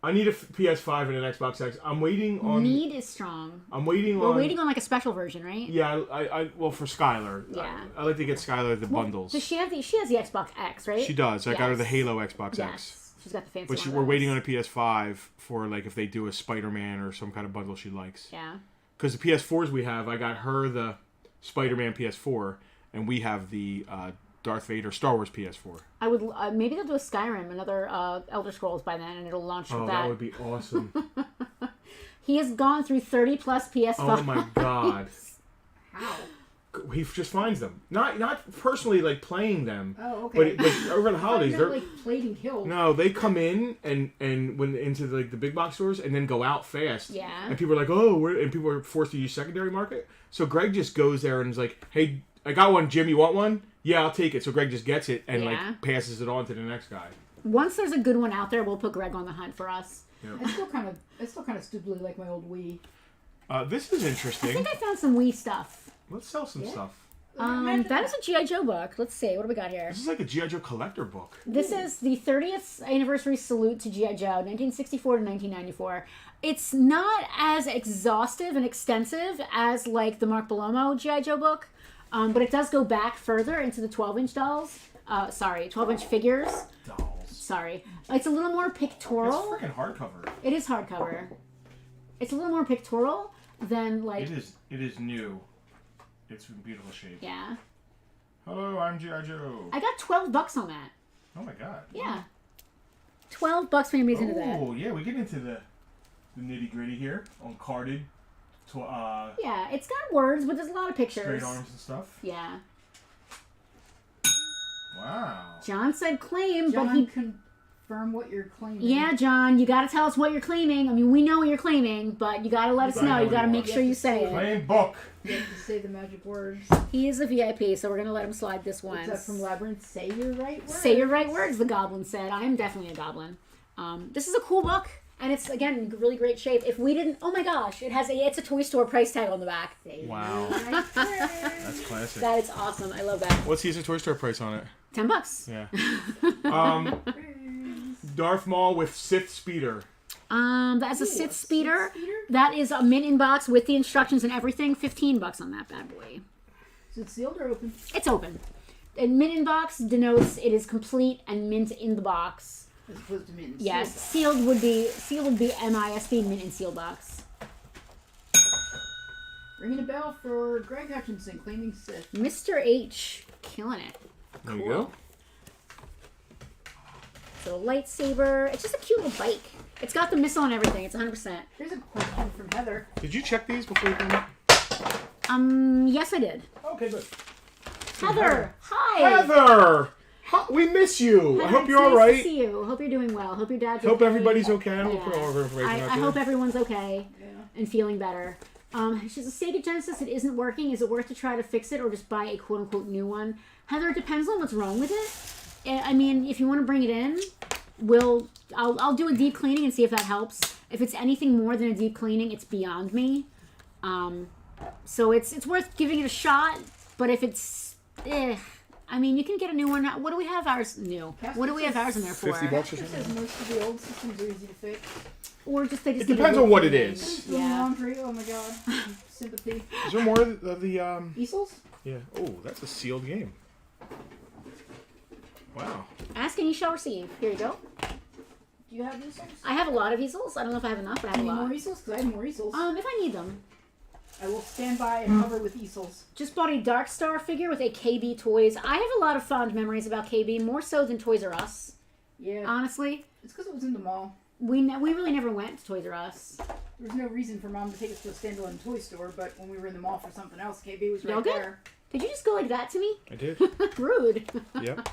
I need a PS5 and an Xbox X. I'm waiting on. Need is strong. We're waiting on like a special version, right? Yeah, I well for Skylar. Yeah. I like to get Skylar the bundles. Does she have she has the Xbox X, right? She does. I got her the Halo Xbox X. She's got the fancy But one. we're waiting on a PS5 for like if they do a Spider-Man or some kind of bundle she likes. Yeah. Because the PS4s we have, I got her the Spider-Man PS4, and we have the Darth Vader Star Wars PS4. I would maybe they'll do a Skyrim, another Elder Scrolls by then, and it'll launch with that. Oh, that would be awesome. He has gone through 30 plus PS5. Oh my god. How? He just finds them. Not personally like playing them. Oh, okay. But over the holidays, they're they're like played and killed. no, they come in and when into like the big box stores and then go out fast. Yeah. And people are like, oh, and people are forced to use secondary market. So Greg just goes there and is like, hey, I got one, Jim. You want one? Yeah, I'll take it. So Greg just gets it and like passes it on to the next guy. Once there's a good one out there, we'll put Greg on the hunt for us. Yeah. I still kind of stupidly like my old Wii. This is interesting. I think I found some Wii stuff. Let's sell some stuff. That is a G.I. Joe book. Let's see. What do we got here? This is like a G.I. Joe collector book. This is the 30th anniversary salute to G.I. Joe, 1964 to 1994. It's not as exhaustive and extensive as like the Mark Bellomo G.I. Joe book, but it does go back further into the 12-inch dolls. 12-inch figures. Dolls. Sorry. It's a little more It's pictorial. freaking hardcover. It is hardcover. It's a little more pictorial than like. It is new. It's in beautiful shape. Yeah. Hello, I'm G.I. Joe. I got $12 on that. Oh my god. Yeah. $12 for me into that. Oh yeah, we get into the nitty gritty here on carded. Yeah, it's got words, but there's a lot of pictures. Straight arms and stuff. Yeah. Wow. John said claim, John, but he. confirm what you're claiming. Yeah, John, you gotta tell us what you're claiming. I mean, we know what you're claiming, but you gotta let us know. You gotta make sure you say it. Claim book. You have to say the magic words. He is a VIP, so we're gonna let him slide this What's once. that from Labyrinth? Say your right words. Say your right words, the goblin said. I am definitely a goblin. This is a cool book, and it's, again, in really great shape. If we didn't... Oh my gosh, it's a toy store price tag on the back. Wow. Right words. That's classic. That is awesome. I love that. What's the Toy Store price on it? $10. Yeah. Darth Maul with Sith Speeder. That's a Sith Speeder. Speeder? That is a mint in box with the instructions and everything. $15 on that bad boy. So it's sealed or open? It's open. And mint in box denotes it is complete and mint in the box. As opposed to mint. Yes, sealed would be MISB, mint in sealed box. Ringing a bell for Greg Hutchinson, claiming Sith. Mr. H, killing it. There you go. So a lightsaber. It's just a cute little bike. It's got the missile and everything. It's 100%. Here's a question from Heather. Did you check these before you came in? Yes, I did. Okay, good. Heather, hi. Heather! We miss you. I hope It's you're all nice right. to see you. Hope you're doing well. Hope your dad's Hope okay. everybody's okay. I don't Yeah. put all of our information I out there. hope everyone's okay Yeah. and feeling better. She's a Sega Genesis. It isn't working. Is it worth to try to fix it or just buy a quote-unquote new one? Heather, it depends on what's wrong with it. I mean, if you want to bring it in, I'll do a deep cleaning and see if that helps. If it's anything more than a deep cleaning, it's beyond me. So it's worth giving it a shot. But if it's, I mean, you can get a new one. What do we have ours new? What do we have ours in there for? $50 or It something? says most of the old systems are easy to fix. Or just they just It need a depends deep on what it cleaning. is. Doing Yeah. laundry, oh my god. Sympathy. Is there more of the Easels? Yeah. Oh, that's a sealed game. Wow. Ask and you shall receive. Here you go. Do you have easels? I have a lot of easels. I don't know if I have enough, but I have a Any more lot. easels? Because I have more easels. If I need them. I will stand by and cover with easels. Just bought a Dark Star figure with a KB Toys. I have a lot of fond memories about KB, more so than Toys R Us. Yeah. Honestly, It's because it was in the mall. we really never went to Toys R Us. There was no reason for Mom to take us to a standalone toy store, but when we were in the mall for something else, KB was right Y'all good? there. Did you just go like that to me? I did. Rude. Yep.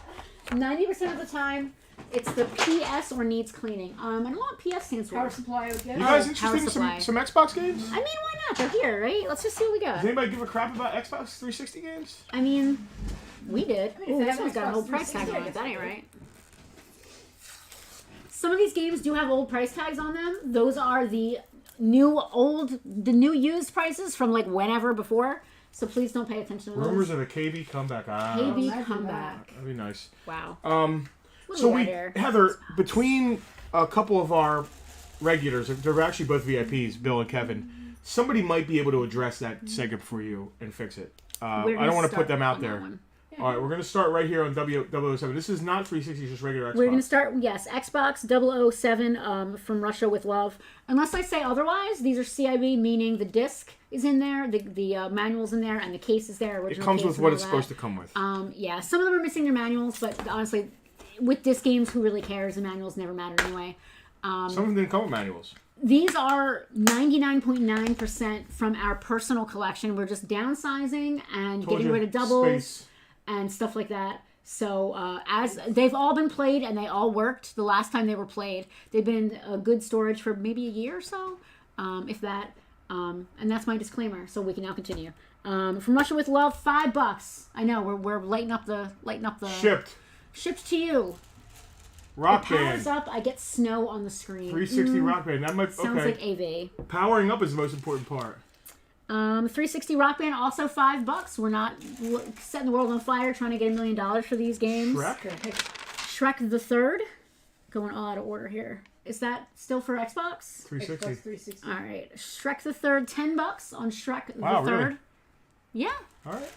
90% of the time, it's the PS or needs cleaning. I don't know what PS stands for. Power supply, I would guess. You guys Power interested in supply. some Xbox games? I mean, why not? They're here, right? Let's just see what we got. Does anybody give a crap about Xbox 360 games? I mean, we did. I mean, if Ooh, they this have one's got an Xbox old price tag 360, on it. That ain't I guess right. Some of these games do have old price tags on them. Those are the new used prices from like whenever before. So please don't pay attention to those. Rumors of a KB comeback. KB Imagine comeback. That'd be nice. Wow. What So do we we, got here? Heather, between a couple of our regulars, they're actually both VIPs, Bill and Kevin. Somebody might be able to address that Sega for you and fix it. I We're gonna don't want to put start them out on that there. one. All right, we're going to start right here on W007. This is not 360, it's just regular Xbox. We're going to start, yes, Xbox 007 from Russia with Love. Unless I say otherwise, these are CIB, meaning the disc is in there, the manual's in there, and the case is there. It comes with what it's supposed to come with. Yeah, some of them are missing their manuals, but honestly, with disc games, who really cares? The manuals never matter anyway. Some of them didn't come with manuals. These are 99.9% from our personal collection. We're just downsizing and Told getting you, rid of doubles space. and stuff like that. So as they've all been played and they all worked the last time they were played. They've been in a good storage for maybe a year or so, if that. And that's my disclaimer. So we can now continue. From Russia with Love, $5. I know we're lighting up the shipped to you. Rock It powers Band. up. I get snow on the screen. 360 Rock Band. That might Sounds okay. like AV. Powering up is the most important part. 360 Rock Band, also $5. We're not setting the world on fire trying to get $1 million for these games. Shrek the Third. Going all out of order here. Is that still for Xbox? 360. Xbox 360. All right. Shrek the Third, $10 on Shrek Wow, the Third. really? Yeah. All right.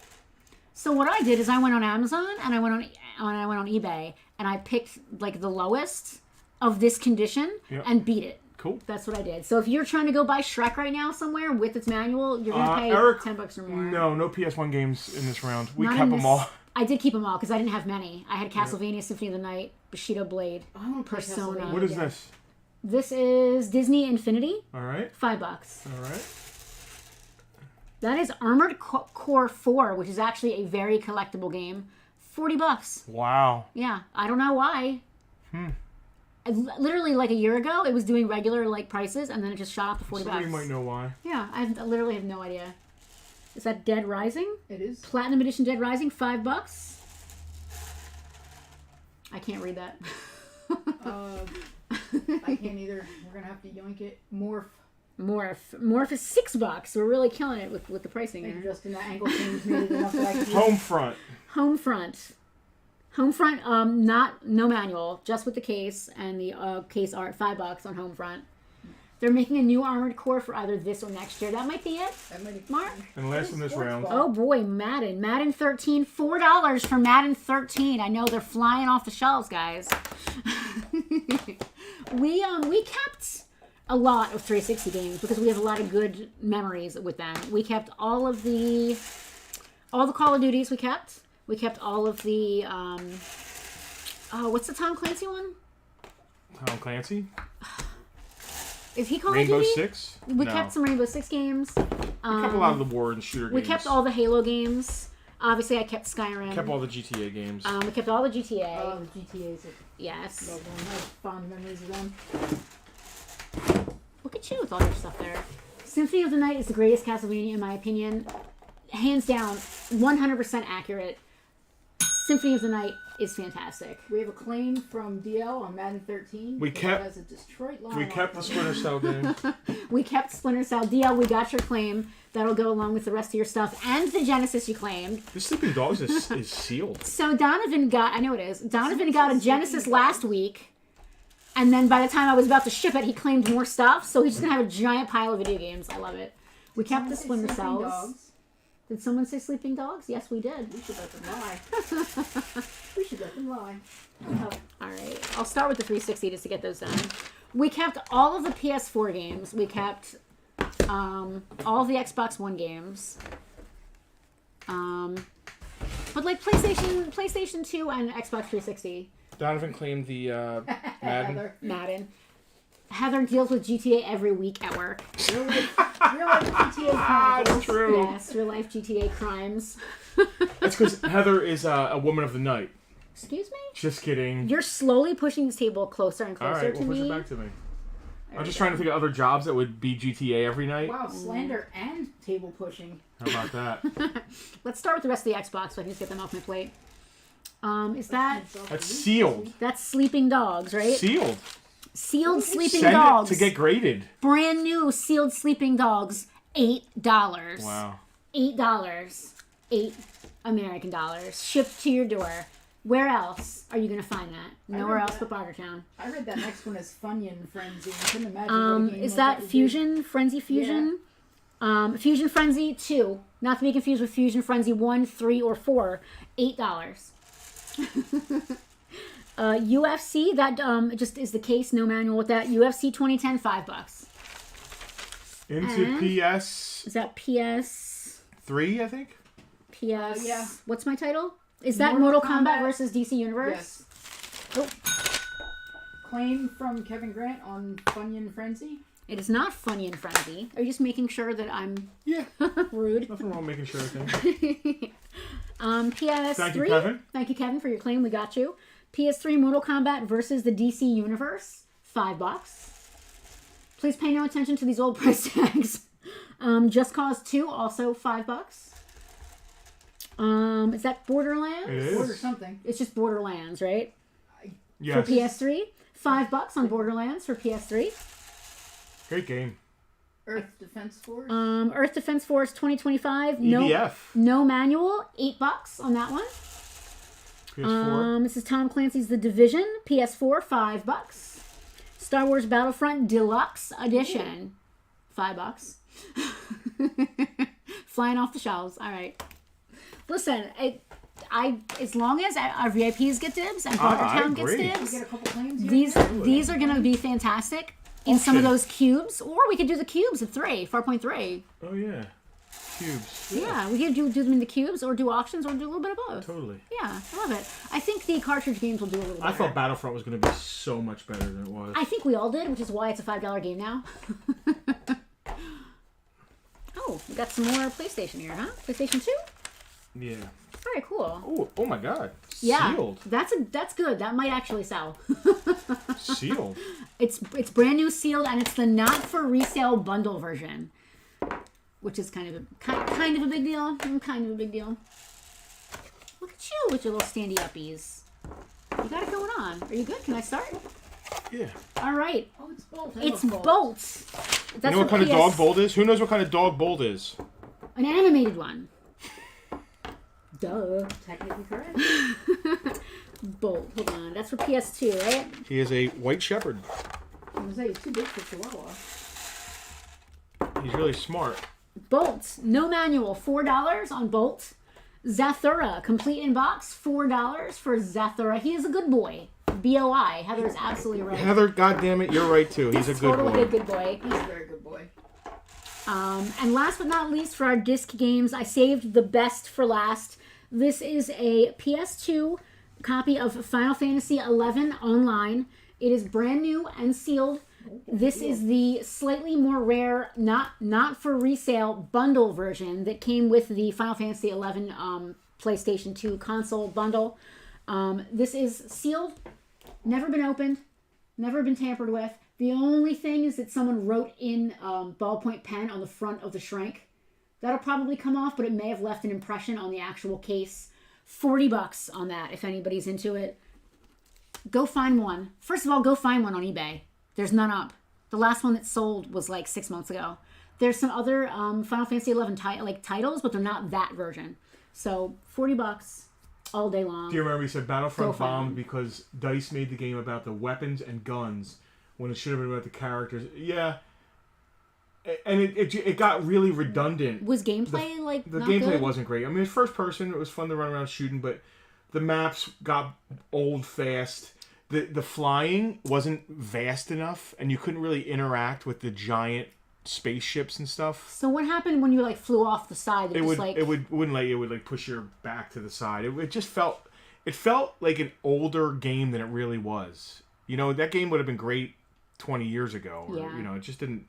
So what I did is I went on Amazon and I went on eBay and I picked like the lowest of this condition and beat it. Cool. That's what I did. So if you're trying to go buy Shrek right now somewhere with its manual, you're gonna pay Eric, $10 or more. No PS1 games in this round. We Not kept in them this- all. I did keep them all because I didn't have many. I had Castlevania Symphony of the Night, Bushido Blade, I want to play Persona. Castlevania What is again. this? This is Disney Infinity, All right. $5. All right. That is Armored Core 4, which is actually a very collectible game. $40. Wow. Yeah, I don't know why. Literally like a year ago, it was doing regular like prices, and then it just shot up to $40. Somebody might know why. Yeah, I literally have no idea. Is that Dead Rising? It is. Platinum Edition Dead Rising, $5. I can't read that. I can't either. We're gonna have to yoink it. Morph. Morph is $6. We're really killing it with the pricing Thank you, there. Justin. That ankle change made it enough that I could use. Homefront. Homefront, no manual, just with the case and the case art, $5 on Homefront. They're making a new Armored Core for either this or next year. That might be it. That might be Mark? And last in this round. Oh boy, Madden 13, $4 for Madden 13. I know they're flying off the shelves, guys. We kept a lot of 360 games because we have a lot of good memories with them. We kept all the Call of Duties. We kept all of the what's the Tom Clancy one? Tom Clancy. Is he Call Rainbow of Duty? Six. We kept some Rainbow Six games. We kept a lot of the war and shooter games. We kept all the Halo games. Obviously, I kept Skyrim. Kept all the GTA games. We kept all the GTA. Oh, the GTA's. Yes. Love them. I have fond memories of them. Look at you with all your stuff there. Symphony of the Night is the greatest Castlevania in my opinion. Hands down, 100% accurate. Symphony of the Night is fantastic. We have a claim from DL on Madden 13. We kept- It has a Detroit line. We kept the Splinter Cell game. We kept Splinter Cell. DL, we got your claim. That'll go along with the rest of your stuff. And the Genesis you claimed. The Sleeping Dogs is sealed. So Donovan got, I know it is, Donovan got a Genesis last week. And then by the time I was about to ship it, he claimed more stuff. So he's just going to have a giant pile of video games. I love it. We kept the Splinter Cells. Dogs. Did someone say Sleeping Dogs? Yes, we did. We should let them lie. We should let them lie. Oh, all right. I'll start with the 360 just to get those done. We kept all of the PS4 games. We kept all of the Xbox One games. But like PlayStation 2 and Xbox 360. Donovan claimed the Madden. Madden. Heather deals with GTA every week at work. Real life GTA crimes. That's true. Yes, real life GTA crimes. That's because Heather is a woman of the night. Excuse me? Just kidding. You're slowly pushing this table closer and All closer right, to we'll push me. it back to me. I'm just trying to think of other jobs that would be GTA every night. Wow, slander and table pushing. How about that? Let's start with the rest of the Xbox so I can just get them off my plate. Is that... That's sealed. That's Sleeping Dogs, right? Sealed. Sealed Sleeping Send Dogs. it to get graded. Brand new sealed Sleeping Dogs. $8. Wow. $8. $8 American dollars. Shipped to your door. Where else are you going to find that? Nowhere read else that. but Bartertown. I read that next one as Funyun Frenzy. I couldn't imagine what a game Is like that would be. Fusion? Frenzy Fusion? Fusion Frenzy 2. Not to be confused with Fusion Frenzy 1, 3, or 4. $8. UFC, that just is the case, no manual with that. UFC 2010, $5. Into And- PS3, Is that PS? I think. PS? Yeah. What's my title? Is that Mortal Mortal Kombat Kombat versus DC Universe? Yes. Oh, Claim from Kevin Grant on Funyun Frenzy. it is not Funny and Frenzy. Are you just making sure that I'm Yeah. rude? Nothing wrong with making sure. Thing. PS3. Thank you, Kevin. Thank you, Kevin, for your claim. We got you. PS3 Mortal Kombat versus the DC Universe. $5. Please pay no attention to these old price tags. Just Cause 2, also $5. Is that Borderlands? It is. Order something. It's just Borderlands, right? Yes. For PS3. $5 on Borderlands for PS3. Great game. Earth Defense Force. Earth Defense Force 2025. EDF. No manual. $8 on that one. PS4. This is Tom Clancy's The Division. PS4. $5. Star Wars Battlefront Deluxe Edition. $5. Flying off the shelves. All right. Listen, as long as our VIPs get dibs and I Bartertown gets agree. We dibs, get a couple claims here. these are going to be fantastic in some of Auction. those cubes, or we could do the cubes at 3, Farpoint 3. Oh yeah, cubes. Yeah, we could do them in the cubes, or do auctions, or do a little bit of both. Totally. Yeah, I love it. I think the cartridge games will do a little better. I thought Battlefront was going to be so much better than it was. I think we all did, which is why it's a $5 game now. Oh, we got some more PlayStation here, huh? PlayStation 2? Yeah. Very cool. Oh my God. Yeah, Sealed. that's good. That might actually sell. Sealed. It's brand new sealed, and it's the not for resale bundle version, which is kind of a big deal. Kind of a big deal. Look at you with your little standy uppies. You got it going on. Are you good? Can I start? Yeah. All right. Oh, it's Bolt. I It's love Bolt. bolts. That's You know what for kind of PS dog Bolt is? Who knows what kind of dog Bolt is? An animated one. Duh. Technically correct. Bolt. Hold on. That's for PS2, right? He is a white shepherd. I was say he's too big for Chihuahua. He's really smart. Bolt. No manual. $4 on Bolt. Zathura. Complete in box. $4 for Zathura. He is a good boy. BOI. Heather's absolutely right. Heather, goddammit, you're right too. He's a good Totally a boy. good boy. He's a very good boy. And last but not least, for our disc games, I saved the best for last. This is a PS2 copy of Final Fantasy XI Online. It is brand new and sealed. This is the slightly more rare, not for resale bundle version that came with the Final Fantasy XI PlayStation 2 console bundle. This is sealed, never been opened, never been tampered with. The only thing is that someone wrote in ballpoint pen on the front of the shrink. That'll probably come off, but it may have left an impression on the actual case. $40 on that if anybody's into it. Go find one. First of all, go find one on eBay. There's none up. The last one that sold was like 6 months ago. There's some other Final Fantasy XI titles, but they're not that version. So $40 all day long. Do you remember he said Battlefront Go find bombed one. because DICE made the game about the weapons and guns when it should have been about the characters? Yeah. And it got really redundant. Was gameplay The not gameplay good? wasn't great. I mean, it's first person. It was fun to run around shooting, but the maps got old fast. The flying wasn't vast enough, and you couldn't really interact with the giant spaceships and stuff. So what happened when you flew off the side? It wouldn't let you. It would push your back to the side. It just felt like an older game than it really was. You know, that game would have been great 20 years ago. Or, Yeah. You know, it just didn't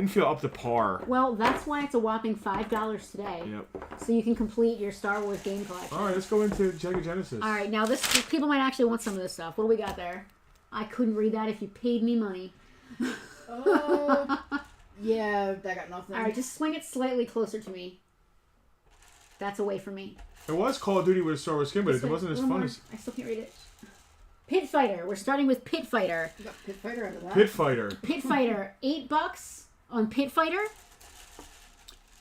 feel up to par. Well, that's why it's a whopping $5 today. Yep. So you can complete your Star Wars game collection. All right, let's go into Sega Genesis. All right, now this people might actually want some of this stuff. What do we got there? I couldn't read that if you paid me money. Oh, yeah, I got nothing. All right, just swing it slightly closer to me. That's away from me. It was Call of Duty with a Star Wars skin, but This it way, wasn't a as little fun more. as I still can't read it. Pit Fighter. We're starting with Pit Fighter. You got Pit Fighter under that. Pit Fighter. Pit Fighter, $8 on Pit Fighter.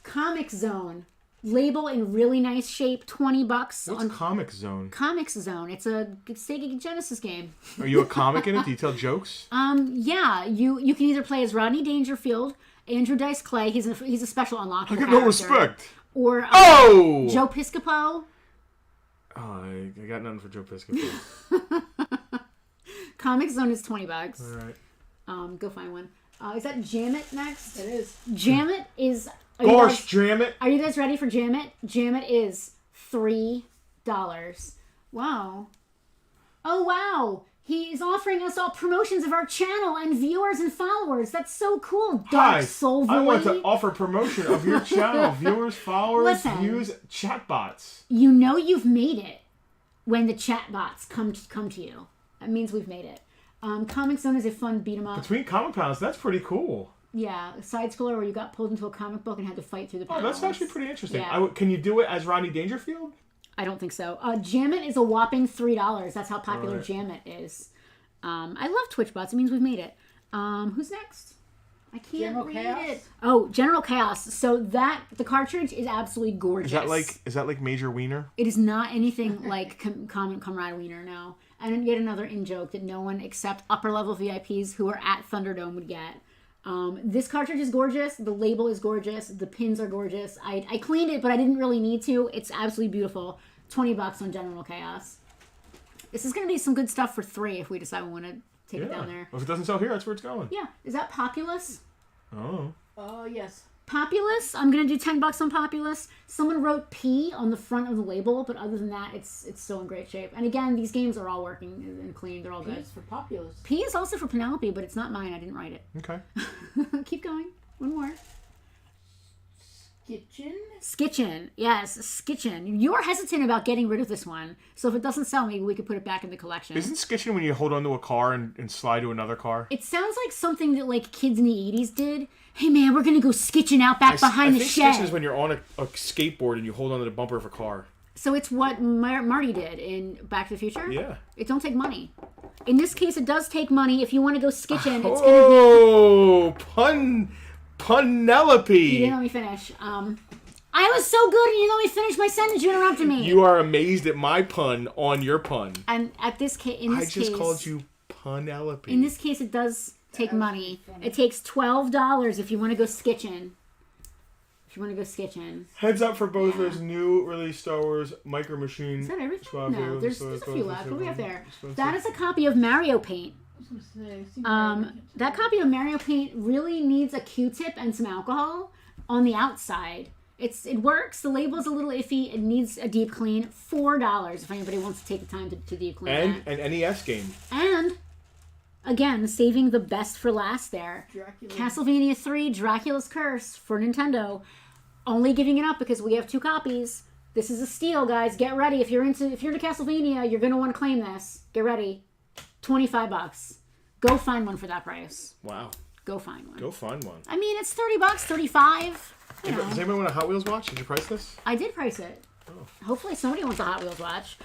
Comic Zone, label in really nice shape, $20 What's on Comic Zone? Comic Zone. It's a Sega Genesis game. Are you a comic in it? Do you tell jokes? Yeah, you can either play as Rodney Dangerfield, Andrew Dice Clay. He's a special unlockable I get character. no respect. Or Oh! Joe Piscopo. Oh, I got nothing for Joe Piscopo. Comic Zone is $20. All right. Go find one. Is that Jam It next? It is. Jam It is. Are you Gosh, guys- jam it. Are you guys ready for Jam It? Jam It is $3. Wow. Oh, wow. He is offering us all promotions of our channel and viewers and followers. That's so cool. Dark Hi, Soul I want Void. to offer promotion of your channel, viewers, followers, Listen. views, chatbots. You know you've made it when the chatbots come to you. That means we've made it. Comic Zone is a fun beat 'em up. Between comic panels, that's pretty cool. Yeah, a side scroller where you got pulled into a comic book and had to fight through the Oh, panels. that's actually pretty interesting. Yeah. Can you do it as Rodney Dangerfield? I don't think so. Jam It is a whopping $3. That's how popular Right. Jam It is. I love Twitch bots. It means we've made it. Who's next? I can't General read Chaos? it. Oh, General Chaos. So the cartridge is absolutely gorgeous. Is that like Major Wiener? It is not anything like Comrade Wiener, no. And yet another in joke that no one except upper level VIPs who are at Thunderdome would get. This cartridge is gorgeous. The label is gorgeous. The pins are gorgeous. I cleaned it, but I didn't really need to. It's absolutely beautiful. $20 on General Chaos. This is going to be some good stuff for $3 if we decide we want to take it down there. Well, if it doesn't sell here, that's where it's going. Yeah. Is that Populous? Oh. Yes. Populous. I'm going to do $10 on Populous. Someone wrote P on the front of the label, but other than that, it's still in great shape. And again, these games are all working and clean. They're all good. It's for Populous. P is also for Penelope, but it's not mine. I didn't write it. Okay. Keep going. One more. Skitchin? Yes, Skitchin. You are hesitant about getting rid of this one, so if it doesn't sell, maybe we could put it back in the collection. Isn't Skitchin when you hold onto a car and slide to another car? It sounds like something that like kids in the 80s did. Hey man, we're gonna go skitching out back behind the shed. I think Skitchin is when you're on a skateboard and you hold onto the bumper of a car. So it's what Marty did in Back to the Future? Yeah. It don't take money. In this case, it does take money. If you want to go skitching, it's gonna Oh, Penelope. You didn't let me finish. I was so good, and you let me finish my sentence. You interrupted me. You are amazed at my pun on your pun. And at this case, I just called you Penelope. In this case, it does take money. It takes $12 if you want to go skitching. Heads up for both those new release Star Wars Micro Machine. Is that everything? No, there's a few left. What do we have there? That is a copy of Mario Paint. That copy of Mario Paint really needs a Q-tip and some alcohol on the outside. It works. The label's a little iffy. It needs a deep clean. $4 if anybody wants to take the time to deep clean and that. an NES game. And again, saving the best for last there. Castlevania 3 Dracula's Curse for Nintendo. Only giving it up because we have 2 copies. This is a steal, guys. Get ready. If you're into Castlevania, you're going to want to claim this. Get ready. $25. Go find one for that price. Wow. Go find one. I mean, it's $30, $35. Does anybody want a Hot Wheels watch? Did you price this? I did price it. Oh. Hopefully somebody wants a Hot Wheels watch.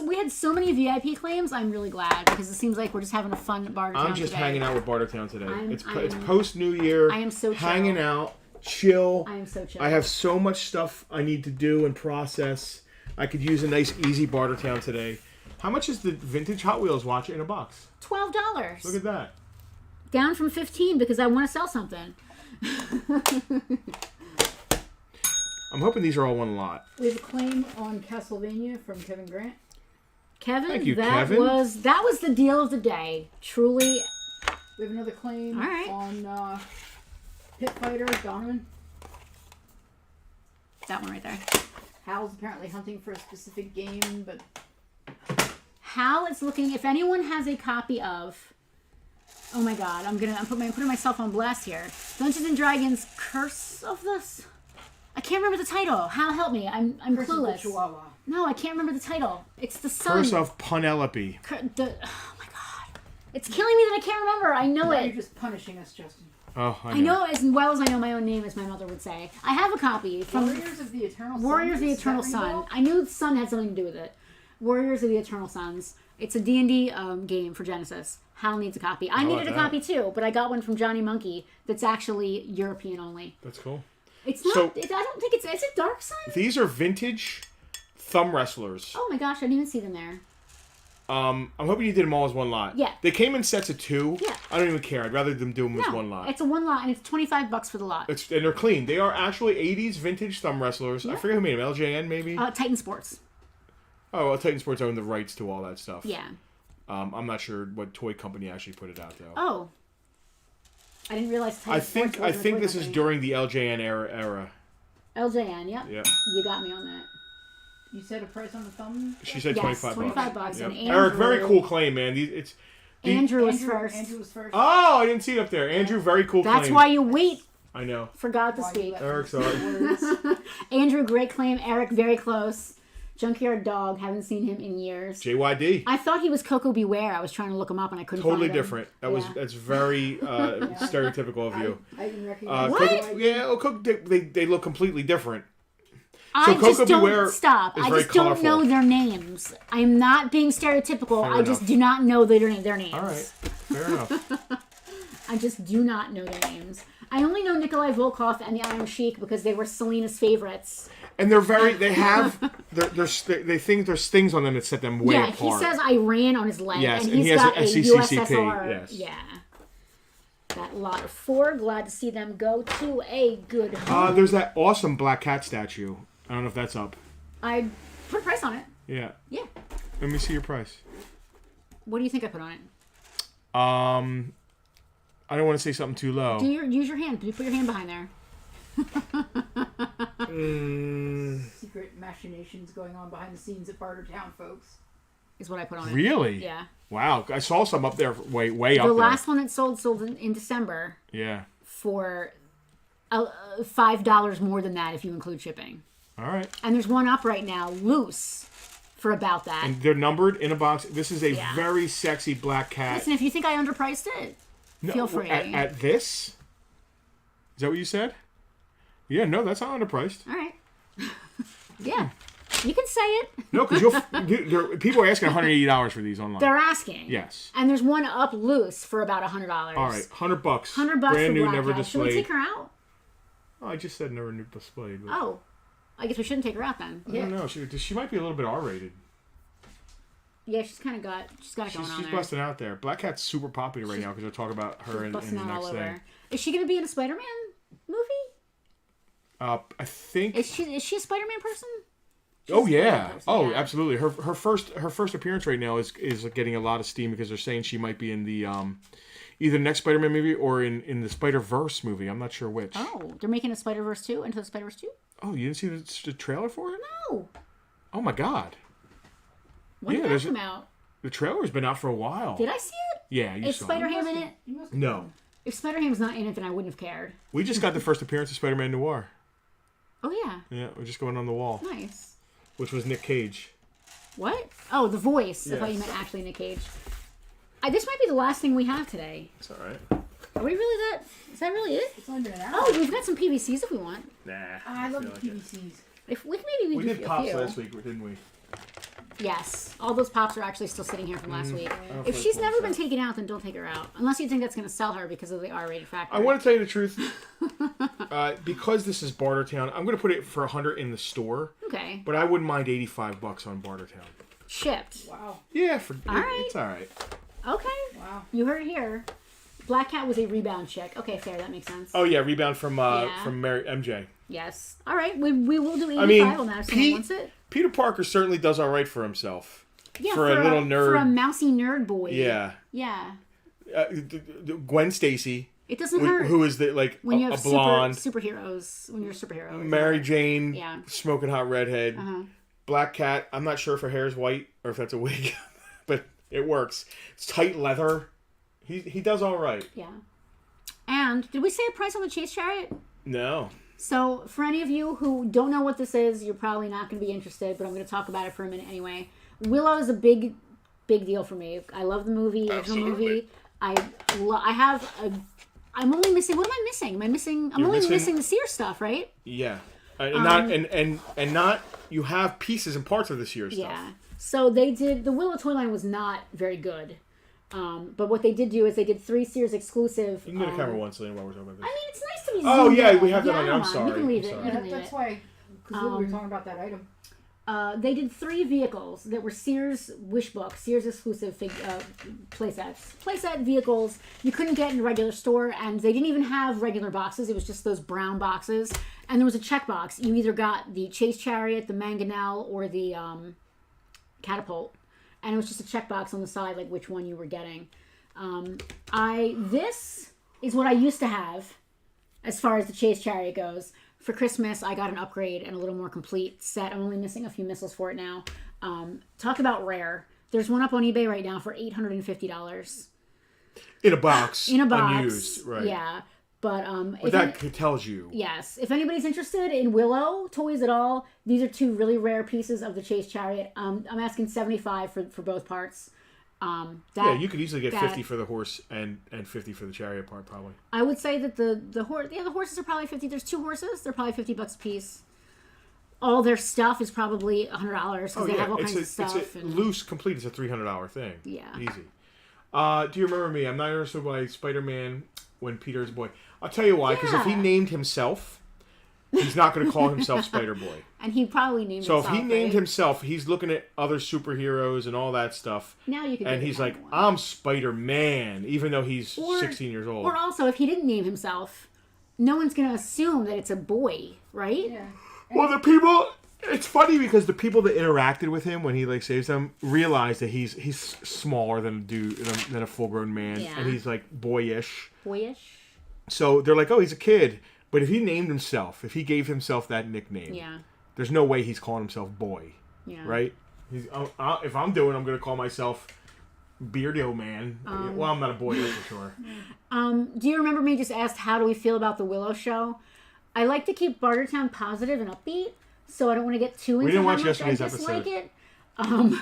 We had so many VIP claims. I'm really glad because it seems like we're just having a fun Bartertown I'm just today. hanging out with Bartertown today. It's post New Year. I am so chill. Hanging out, chill. I am so chill. I have so much stuff I need to do and process. I could use a nice, easy Bartertown today. How much is the vintage Hot Wheels watch in a box? $12. Look at that. Down from $15 because I want to sell something. I'm hoping these are all one lot. We have a claim on Castlevania from Kevin Grant. Kevin, Thank you, that Kevin. was the deal of the day. Truly. We have another claim All right. on Pit Fighter Donovan. That one right there. Hal's apparently hunting for a specific game, but Hal is looking. If anyone has a copy of, oh my God, I'm putting myself on blast here. Dungeons and Dragons: Curse of this. I can't remember the title. Hal, help me. I'm Curse of the clueless. Chihuahua. No, I can't remember the title. It's the son. Curse of Penelope. Oh my God, it's killing me that I can't remember. I know Now it. you're just punishing us, Justin. Oh, I know as well as I know my own name, as my mother would say. I have a copy from Warriors of the Eternal Sun. Warriors of the Does that Eternal ring a Sun. bell? I knew the sun had something to do with it. Warriors of the Eternal Suns. It's a D&D game for Genesis. Hal needs a copy. I needed a copy too, but I got one from Johnny Monkey that's actually European only. That's cool. It's not. I don't think it's. Is it Dark Sun? These are vintage thumb wrestlers. Oh my gosh, I didn't even see them there. I'm hoping you did them all as one lot. Yeah. They came in sets of 2. Yeah. I don't even care. I'd rather them do them as one lot. It's a one lot, and it's $25 for the lot. And they're clean. They are actually 80s vintage thumb wrestlers. I forget who made them. LJN maybe? Titan Sports. Oh, well, Titan Sports own the rights to all that stuff. Yeah. I'm not sure what toy company actually put it out though. Oh. I didn't realize. I think this is during the LJN era. LJN, yep. Yeah. You got me on that. You said a price on the thumb? She said Yes, $25. $25. Yep. And Eric, very cool claim, man. Andrew was first. Andrew was first. Oh, I didn't see it up there. Andrew, very cool claim. That's why you wait I know. for God to Why you speak. let Eric, me sorry. say words. Andrew, great claim. Eric, very close. Junkyard Dog, haven't seen him in years. JYD. I thought he was Coco Beware. I was trying to look him up and I couldn't Totally find him. different. Yeah. That's very stereotypical of you. I didn't recognize What? it. They look completely different. I Coco just Beware don't stop. is I very just don't colorful. know their names. I'm not being stereotypical. Fair I just enough. do not know their names. All right. Fair enough. I just do not know their names. I only know Nikolai Volkov and the Iron Sheik because they were Selena's favorites. And they think there's things on them that set them way apart. He says Iran on his leg, Yes, and and he's he has got a a SCCP, USSR. yes. Yeah. that lot of 4. Glad to see them go to a good home. There's that awesome black cat statue. I don't know if that's up. I put a price on it. Yeah. Yeah. Let me see your price. What do you think I put on it? I don't want to say something too low. Use your hand. Put your hand behind there. Secret machinations going on behind the scenes at Bartertown, folks. Is what I put on it. Really? Yeah. Wow, I saw some up there, way up there. The last one that sold in December. Yeah. For $5 more than that if you include shipping. All right. And there's one up right now, loose, for about that. And they're numbered in a box. This is a very sexy black cat. Listen, if you think I underpriced it, feel free. At this? Is that what you said? Yeah, no, that's not underpriced. All right. Yeah. You can say it. No, because people are asking $180 for these online. They're asking. Yes. And there's one up loose for about $100. All right, $100. $100 Brand for new, Black never Cat. displayed. Should we take her out? Oh, I just said never displayed. But Oh. I guess we shouldn't take her out then. I don't know. She might be a little bit R-rated. Yeah, she's got it going on She's there. busting out there. Black Cat's super popular right now because they're talking about her in the Busting out next all thing. over. Is she going to be in a Spider-Man movie? I think. Is she a Spider-Man person? Oh yeah. Person, Oh, yeah. absolutely. Her first appearance right now is getting a lot of steam because they're saying she might be in the either next Spider-Man movie or in the Spider-Verse movie. I'm not sure which. Oh, they're making a Spider-Verse 2? Into the Spider-Verse 2? Oh, you didn't see the trailer for it? No. Oh my God. When did that come out? The trailer's been out for a while. Did I see it? Yeah, you Is saw Spider-Ham it. in it? No. If Spider-Ham's not in it, then I wouldn't have cared. We just got the first appearance of Spider-Man Noir. Oh, yeah. Yeah, we're just going on the wall. Nice. Which was Nick Cage. What? Oh, the voice. Yes. I thought you meant actually Nick Cage. This might be the last thing we have today. It's all right. Are we really that? Is that really it? It's under an hour. Oh, we've got some PVCs if we want. Nah. I love the PVCs. If we maybe We do did a pops few. last week, didn't we? Yes, all those pops are actually still sitting here from last week. don't If feel she's cool never with been that. taken out, then don't take her out. Unless you think that's going to sell her because of the R-rated factor. I want to tell you the truth. Because this is Bartertown, I'm going to put it for $100 in the store. Okay. But I wouldn't mind $85 on Bartertown. Shipped. Wow. Yeah, right. it's all right. Okay. Wow. You heard it here. Black Cat was a rebound chick. Okay, fair. That makes sense. Oh yeah, rebound from Yeah. Mary MJ. Yes. All right. We will do 85 I mean, on that if someone wants it. Peter Parker certainly does all right for himself. Yeah, for a little nerd. For a mousy nerd boy. Yeah. Yeah. Gwen Stacy, It doesn't hurt who is the when you a have blonde. superheroes. When you're a superhero. Mary Jane, Yeah. smoking hot redhead. Black Cat. I'm not sure if her hair is white or if that's a wig, but it works. It's tight leather. He does all right. Yeah. And did we say a price on the Chase Chariot? No. So, for any of you who don't know what this is, you're probably not going to be interested, but I'm going to talk about it for a minute anyway. Willow is a big deal for me. I love the movie, original movie. I'm only missing. What am I missing? I'm only missing the Sears stuff, right? Yeah. And not you have pieces and parts of this year's stuff. Yeah. So they did. The Willow toy line was not very good. But what they did do is they did 3 Sears exclusive. You can go to camera once, Lane, while we're talking about this. I mean, it's nice to be. Oh, zoomed yeah, in. we have that on. I don't I'm mind. sorry. You can leave I'm it. sorry. You can Yeah, leave that's it. why, because we were talking about that item. They did 3 vehicles that were Sears Wish Book, Sears exclusive playset vehicles you couldn't get in a regular store, and they didn't even have regular boxes. It was just those brown boxes, and there was a checkbox. You either got the Chase Chariot, the Mangonel, or the Catapult, and it was just a checkbox on the side, like which one you were getting. This is what I used to have, as far as the Chase Chariot goes. For Christmas, I got an upgrade and a little more complete set. I'm only missing a few missiles for it now. Talk about rare. There's one up on eBay right now for $850. In a box. In a box. Unused, right. Yeah. But that tells you. Yes. If anybody's interested in Willow toys at all, these are 2 really rare pieces of the Chase Chariot. I'm asking $75 for both parts. You could easily get 50 for the horse and 50 for the chariot part, probably. I would say that the horses are probably 50. There's 2 horses. They're probably $50 a piece. All their stuff is probably $100 because they have all kinds of stuff. It's loose, complete. It's a $300 thing. Yeah. Easy. Do you remember me? I'm not interested by Spider-Man when Peter's a boy. I'll tell you why. Because if he named himself, he's not going to call himself Spider-Boy. And he probably named So himself. if he named right? himself, he's looking at other superheroes and all that stuff. Now you can. And do he's it like, anyone. I'm Spider-Man, even though he's Or- 16 years old. Or also, if he didn't name himself, no one's gonna assume that it's a boy, right? Yeah. Well, the people... It's funny because the people that interacted with him when he like saves them realize that he's smaller than a dude, than a full-grown man. Yeah. And he's like boyish. Boyish. So they're like, oh, he's a kid. But if he named himself, if he gave himself that nickname, Yeah. there's no way he's calling himself boy. Yeah. Right? He's, if I'm doing, I'm going to call myself Beardo Man. Well, I'm not a boy, that's for sure. Do you remember me just asked how do we feel about the Willow show? I like to keep Bartertown positive and upbeat, so I don't want to get too into didn't how watch much yesterday's I dislike episode.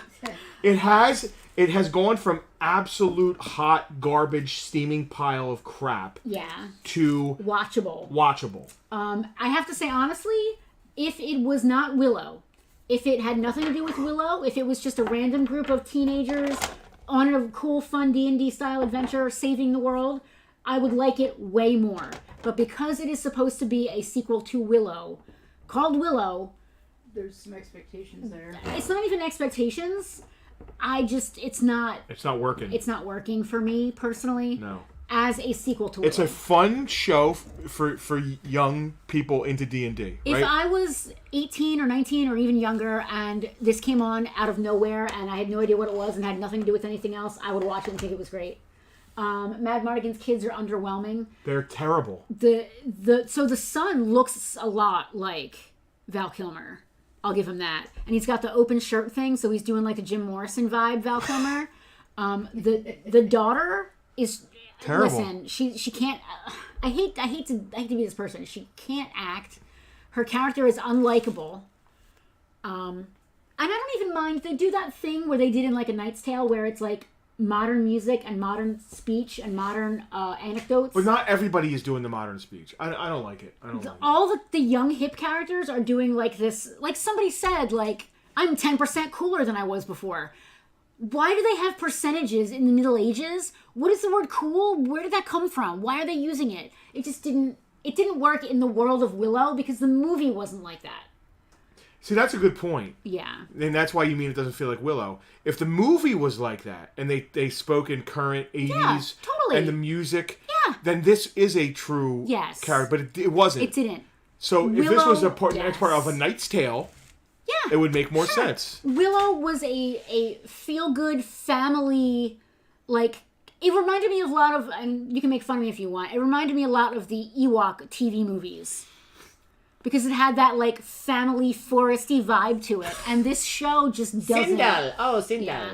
it. It has gone from absolute hot garbage steaming pile of crap Yeah. to Watchable. watchable. I have to say honestly, if it was not Willow, if it had nothing to do with Willow, if it was just a random group of teenagers on a cool, fun D&D style adventure saving the world, I would like it way more. But because it is supposed to be a sequel to Willow, called Willow, There's some expectations there. it's not even expectations. It's not working. It's not working for me personally. No. As a sequel to Willow. It's a fun show for young people into D&D, If right? I was 18 or 19 or even younger and this came on out of nowhere and I had no idea what it was and had nothing to do with anything else, I would watch it and think it was great. Mad Mardigan's kids are underwhelming. They're terrible. So the son looks a lot like Val Kilmer. I'll give him that. And he's got the open shirt thing, so he's doing like a Jim Morrison vibe, Val Kilmer. The daughter is Terrible. Listen, she can't. I hate to be this person. She can't act. Her character is unlikable. And I don't even mind. They do that thing where they did in like A Knight's Tale, where it's like modern music and modern speech and modern anecdotes. But not everybody is doing the modern speech. I don't like it. I don't like it. All the young hip characters are doing like this. Like somebody said, like I'm 10% cooler than I was before. Why do they have percentages in the Middle Ages? What is the word cool? Where did that come from? Why are they using it? It just didn't work in the world of Willow because the movie wasn't like that. See, that's a good point. Yeah. And that's why you mean it doesn't feel like Willow. If the movie was like that, and they spoke in current 80s, Yeah, totally. and the music, Yeah. then this is a true Yes. character. But it wasn't. It didn't. So if this was Willow, next part of A yes. Knight's Tale, Yeah. it would make more sense. Willow was a feel-good family, like, it reminded me of a lot of, and you can make fun of me if you want, it reminded me a lot of the Ewok TV movies. Because it had that, like, family foresty vibe to it. And this show just doesn't. Sindel. Oh, Sindel. Yeah.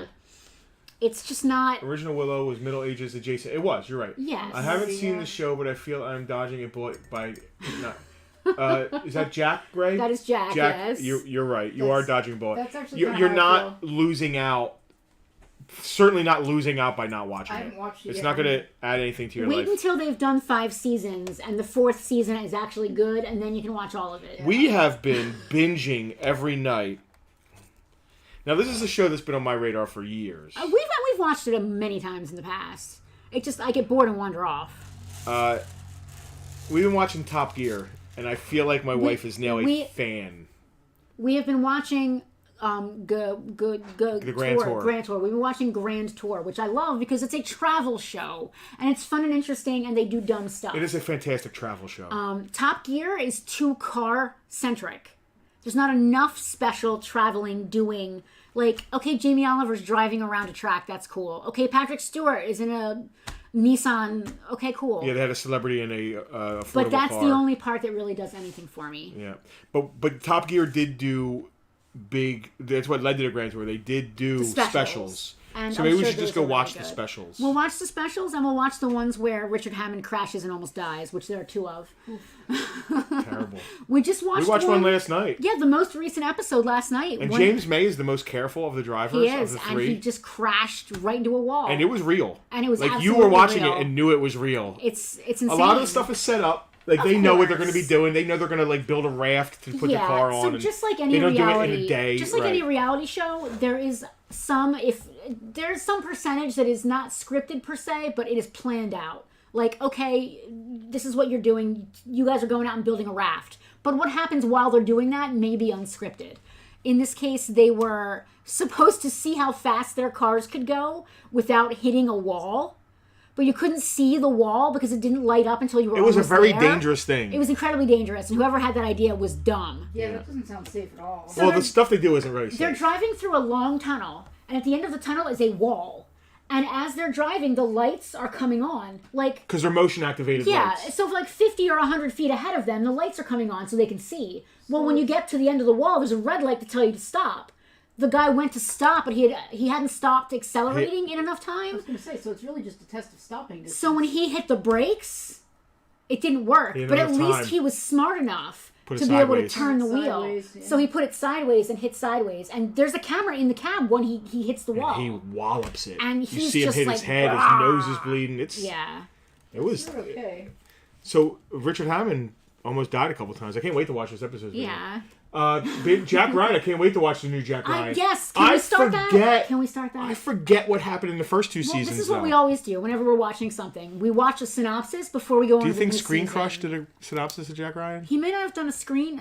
It's just not. Original Willow was Middle Ages adjacent. It was, you're right. Yes. I haven't seen Yeah. the show, but I feel I'm dodging a bullet by... Not, is that Jack, Gray? That is Jack, yes. You're right. You are dodging a bullet. That's actually You're, kinda you're how I not losing out. Certainly not losing out by not watching I it. haven't watched it It's yet. not going to add anything to your Wait life. until they've done 5 seasons and the 4th season is actually good, and then you can watch all of it. We have been binging every night. Now, this is a show that's been on my radar for years. We've watched it many times in the past. It just, I get bored and wander off. We've been watching Top Gear, and I feel like my wife is now a fan. We have been watching The Grand Tour. Grand Tour. We've been watching Grand Tour, which I love because it's a travel show and it's fun and interesting, and they do dumb stuff. It is a fantastic travel show. Top Gear is too car centric. There's not enough special traveling doing. Like, okay, Jamie Oliver's driving around a track. That's cool. Okay, Patrick Stewart is in a Nissan. Okay, cool. Yeah, they had a celebrity in a affordable But that's car. the only part that really does anything for me. Yeah, but Top Gear did do big. That's what led to the Grand Tour. They did do specials. And So I'm maybe we sure should just those go are watch very the good. specials. We'll watch the specials, and we'll watch the ones where Richard Hammond crashes and almost dies, which there are 2 of. Terrible. We just watched. We watched one last night. Yeah, the most recent episode last night. And One- James May is the most careful of the drivers he of is, the and 3. he just crashed right into a wall. And it was real. And it was like you absolutely were watching real. it and knew it was real. It's insane. A lot of the stuff is set up. Like Of they know what they're course. going to be doing. They know they're going to like build a raft to put the car on. So and just like any they don't reality, do it in a day. just like right. any reality show, there is some there's some percentage that is not scripted per se, but it is planned out. Like, okay, this is what you're doing. You guys are going out and building a raft. But what happens while they're doing that may be unscripted. In this case, they were supposed to see how fast their cars could go without hitting a wall. But you couldn't see the wall because it didn't light up until you were It was a almost very there. dangerous thing. It was incredibly dangerous, and whoever had that idea was dumb. Yeah, that doesn't sound safe at all. So well, they're- the stuff they do isn't very They're safe. driving through a long tunnel, and at the end of the tunnel is a wall. And as they're driving, the lights are coming on. Like, Because they're motion activated yeah, lights. so like 50 or 100 feet ahead of them, the lights are coming on so they can see. Well, when you get to the end of the wall, there's a red light to tell you to stop. The guy went to stop, but he hadn't stopped accelerating in enough I time. was going to say, so it's really just a test of stopping distance. So when he hit the brakes, it didn't work. He didn't But have at time. least he was smart enough Put to it be able to sideways. turn the wheel. Sideways, yeah. So he put it sideways and hit sideways. And there's a camera in the cab when he hits the wall. He wallops it. And you he's see him just hit his like, head, his "Rah!" nose is bleeding. Yeah. It was. You're okay. So Richard Hammond almost died a couple times. I can't wait to watch this episode. Yeah. Jack Ryan. I can't wait to watch the new Jack Ryan. Yes. Can we start that? Can we start that? I forget what happened in the first two Well, seasons. this is what though. we always do whenever we're watching something. We watch a synopsis before we go on. Do you to think the new Screen season. Crush did a synopsis of Jack Ryan? He may not have done a Screen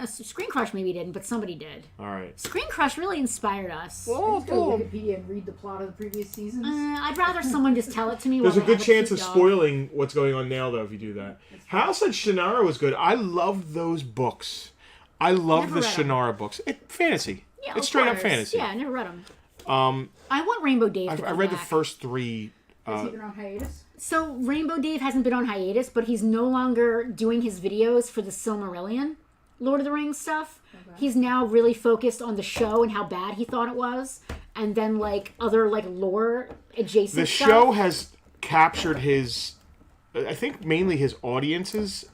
Crush, maybe he didn't, but somebody did. All right. Screen Crush really inspired us. Let's go to Wikipedia and read the plot of the previous seasons. I'd rather someone just tell it to me. There's while a they good have chance cute of dog. spoiling what's going on now, though, if you do that. Hal said Shannara was good. I loved those books. I love Never the read 'em. Shannara books. Fantasy. Yeah, It's of straight up course. fantasy. Yeah, I never read them. I want Rainbow Dave. To I come read the back. first three. Has he been on hiatus? So Rainbow Dave hasn't been on hiatus, but he's no longer doing his videos for the Silmarillion, Lord of the Rings stuff. Okay. He's now really focused on the show and how bad he thought it was, and then like other like lore adjacent. The stuff. show has captured his, I think mainly his audience's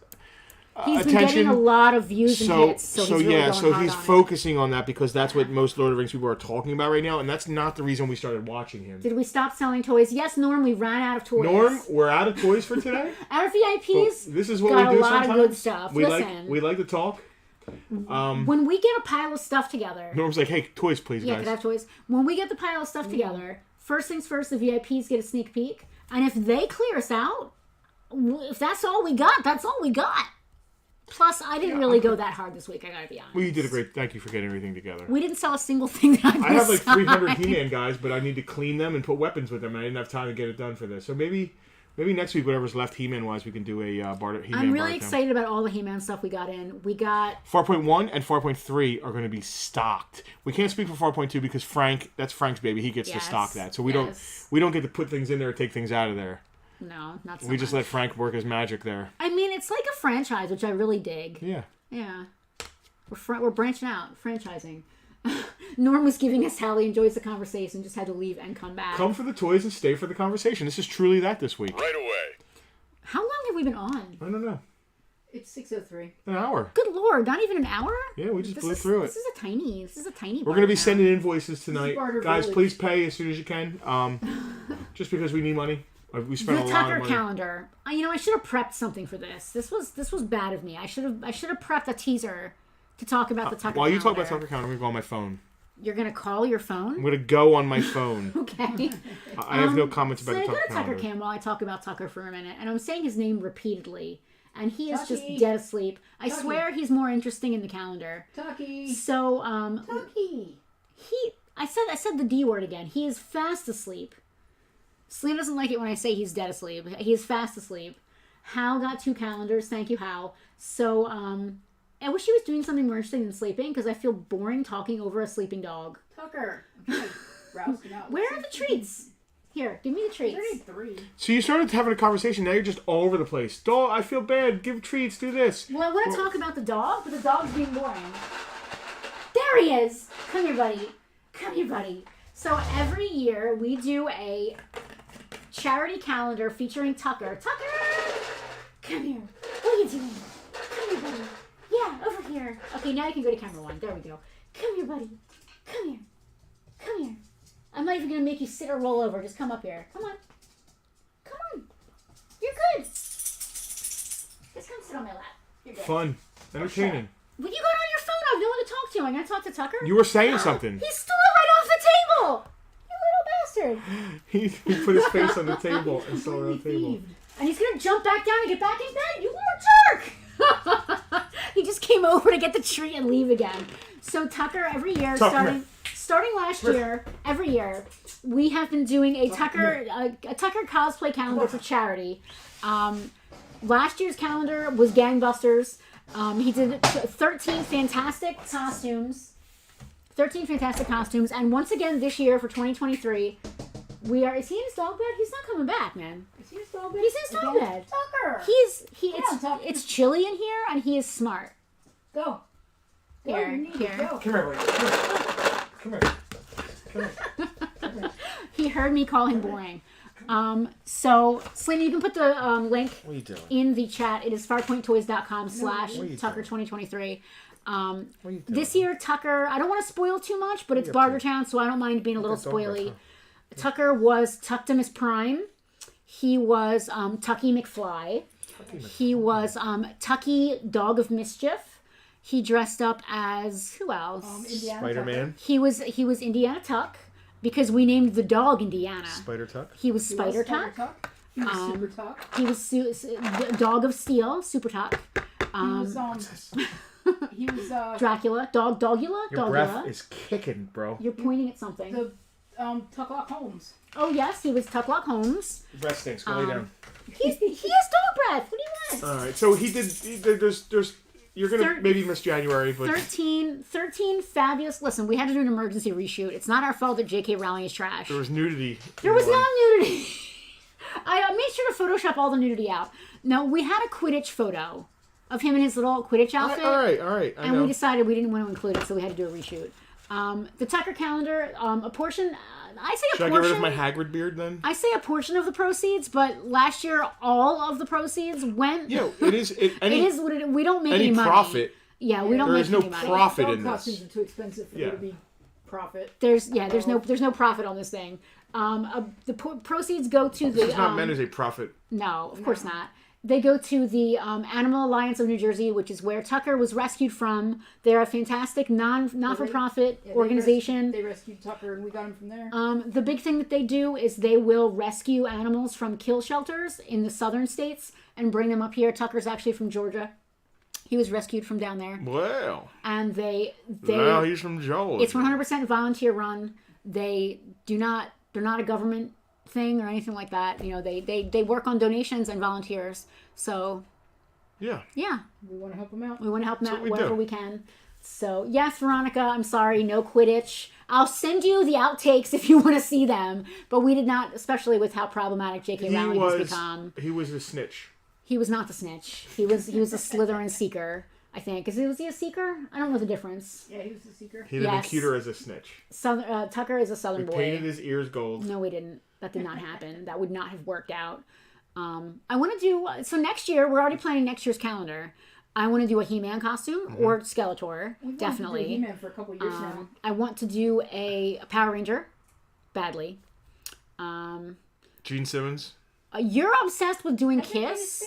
He's been attention. getting a lot of views and So, hits, so he's really going so hard he's on it. focusing on that because that's what most Lord of the Rings people are talking about right now, and that's not the reason we started watching him. Did we stop selling toys? Yes, Norm. We ran out of toys. Norm, we're out of toys for today. Our But VIPs this is what got we do a lot sometimes. of good stuff. We Listen, we like to talk. when we get a pile of stuff together. Norm's like, "Hey, toys, please, Yeah, guys." could I have toys? When we get the pile of stuff together, first things first, the VIPs get a sneak peek. And if they clear us out, if that's all we got, that's all we got. Plus, I didn't really go that hard this week, I gotta be honest. Well, you did a great. Thank you for getting everything together. We didn't sell a single thing that I have like besides. 300 He-Man guys, but I need to clean them and put weapons with them. And I didn't have time to get it done for this. So maybe next week, whatever's left He-Man wise, we can do a He-Man I'm really Bartertown. excited about all the He-Man stuff we got in. We got... Farpoint 1 and Farpoint 3 are going to be stocked. We can't speak for Farpoint 2 because that's Frank's baby. He gets to Yes, stock that. So we yes. don't get to put things in there or take things out of there. No, not so We just much. let Frank work his magic there. I mean, it's like a franchise, which I really dig. Yeah. Yeah. We're branching out, franchising. Norm was giving us how he enjoys the conversation, just had to leave and come back. Come for the toys and stay for the conversation. This is truly that this week. Right away. How long have we been on? I don't know. It's 6:03. An hour. Good Lord, not even an hour? Yeah, we just blew through it. This is a tiny We're going to be barn sending invoices tonight. Barter Guys, Village. please pay as soon as you can. Just because we need money. We spent now. a The lot Tucker of money. calendar. I should have prepped something for this. This was bad of me. I should have prepped a teaser to talk about the Tucker While calendar. you talk about Tucker calendar, I'm going to go on my phone. You're gonna call your I'm phone? going to go on my phone. Okay. I have no comments about So the I go Tucker to Tucker calendar. Cam while I talk about Tucker for a minute, and I'm saying his name repeatedly, and he is just Tucky. dead asleep. I Tucky. swear he's more interesting in the calendar. Tucky. So Tucky. I said the D word again. He is fast asleep. Selena doesn't like it when I say he's dead asleep. He is fast asleep. Hal got 2 calendars. Thank you, Hal. So I wish he was doing something more interesting than sleeping because I feel boring talking over a sleeping dog. Tucker. I'm trying to rouse him out. Where are the treats? Here, give me the treats. There's 3. So you started having a conversation. Now you're just all over the place. Dog, I feel bad. Give treats. Do this. Well, I want to talk about the dog, but the dog's being boring. There he is. Come here, buddy. Come here, buddy. So every year we do a charity calendar featuring Tucker. Tucker! Come here. What are you doing? Come here, buddy. Yeah, over here. Okay, now you can go to camera 1. There we go. Come here, buddy. Come here. Come here. I'm not even going to make you sit or roll over. Just come up here. Come on. Come on. You're good. Just come sit on my lap. You're good. Fun. Entertaining. Well, you got on your phone. I have no one to talk to. I'm going to talk to Tucker. You were saying something. He stole it right off the table. You little bastard. He put his face on the table and stole it on the table. Thieved. And he's going to jump back down and get back in bed. You little jerk. He just came over to get the treat and leave again. So Tucker, every year, starting last year, every year, we have been doing a Tucker cosplay calendar for charity. Last year's calendar was gangbusters. He did 13 fantastic costumes. 13 fantastic costumes. And once again this year for 2023, is he in his dog bed? He's not coming back, man. Is he in his dog bed? He's in his dog bed. Tucker! It's chilly in here and he is smart. Go. Here. Come here, buddy. Come here. He heard me call him boring. So, Selena, you can put the link What are you doing? in the chat. It is farpointtoys.com/Tucker2023. This year, Tucker, I don't want to spoil too much, but it's Bartertown, so I don't mind being a little spoily. Tucker was Tuctimus Prime. He was Tucky McFly. He was Tucky Dog of Mischief. He dressed up as, who else? Spider-Man. He was Indiana Tuck. Because we named the dog Indiana. Spider Tuck. He was Spider Tuck. He was Super Tuck. He was Dog of Steel, Super Tuck. He was Dracula, Dogula. Your breath is kicking, bro. You're pointing at something. The Tucklock Holmes. Oh yes, he was Tucklock Holmes. Your breath stinks. Go lay down. He has dog breath. What do you want? All right, so there's. You're gonna maybe miss January, but 13 fabulous. Listen, we had to do an emergency reshoot. It's not our fault that J.K. Rowling is trash. there was nudity. There was not nudity. I made sure to Photoshop all the nudity out. No, we had a Quidditch photo of him in his little Quidditch outfit. All right. I know. We decided we didn't want to include it, so we had to do a reshoot. The Tucker calendar, a portion. I say a Should portion. I get rid of my Hagrid beard then? I say a portion of the proceeds, but last year all of the proceeds went. It is. It is what it. We don't make any money. Profit. Yeah, we don't There make is no any money. profit Dog in this. costumes are too expensive for there to be profit. There's no profit on this thing. The proceeds go to the. It's not meant as a profit. No, of course not. They go to the Animal Alliance of New Jersey, which is where Tucker was rescued from. They're a fantastic not-for-profit organization. They rescued Tucker, and we got him from there. The big thing that they do is they will rescue animals from kill shelters in the southern states and bring them up here. Tucker's actually from Georgia. He was rescued from down there. Well. And Now he's from Georgia. It's 100% volunteer run. They're not a government thing or anything like that. They work on donations and volunteers. So yeah, We want to help them out. we want to help them out we wherever do. we can. So yes, Veronica, I'm sorry, no Quidditch. I'll send you the outtakes if you want to see them. But we did not, especially with how problematic J.K. Rowling has become. He was a snitch. He was not the snitch. He was a Slytherin seeker, I think. Was he a seeker? I don't know the difference. Yeah, he was the seeker. He'd have been cuter as a snitch. Tucker is a Southern boy. Painted his ears gold. No, we didn't. That did not happen. That would not have worked out. I want to do... So next year, we're already planning next year's calendar. I want to do a He-Man costume or Skeletor. We've definitely. wanted to do He-Man for a couple years now. I want to do a Power Ranger. Badly. Gene Simmons. You're obsessed with doing Kiss.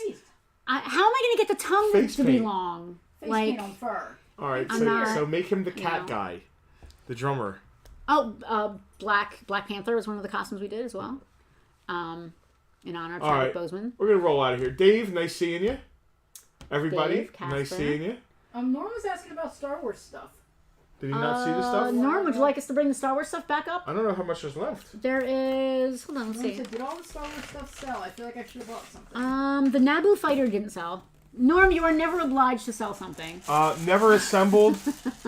How am I going to get the tongue Face to be paint. long? Face paint on fur. All right, not- so make him the cat guy, the drummer. Oh, Black Panther was one of the costumes we did as well. In honor of Chadwick Boseman. We're gonna roll out of here. Dave, nice seeing you. Everybody, Dave, nice Casper. seeing you. Norm was asking about Star Wars stuff. Did he not see the stuff? Norm, would you like us to bring the Star Wars stuff back up? I don't know how much there's left. There is... Hold on, let's Norm see. said, did all the Star Wars stuff sell? I feel like I should have bought something. The Naboo fighter didn't sell. Norm, you are never obliged to sell something. Never assembled.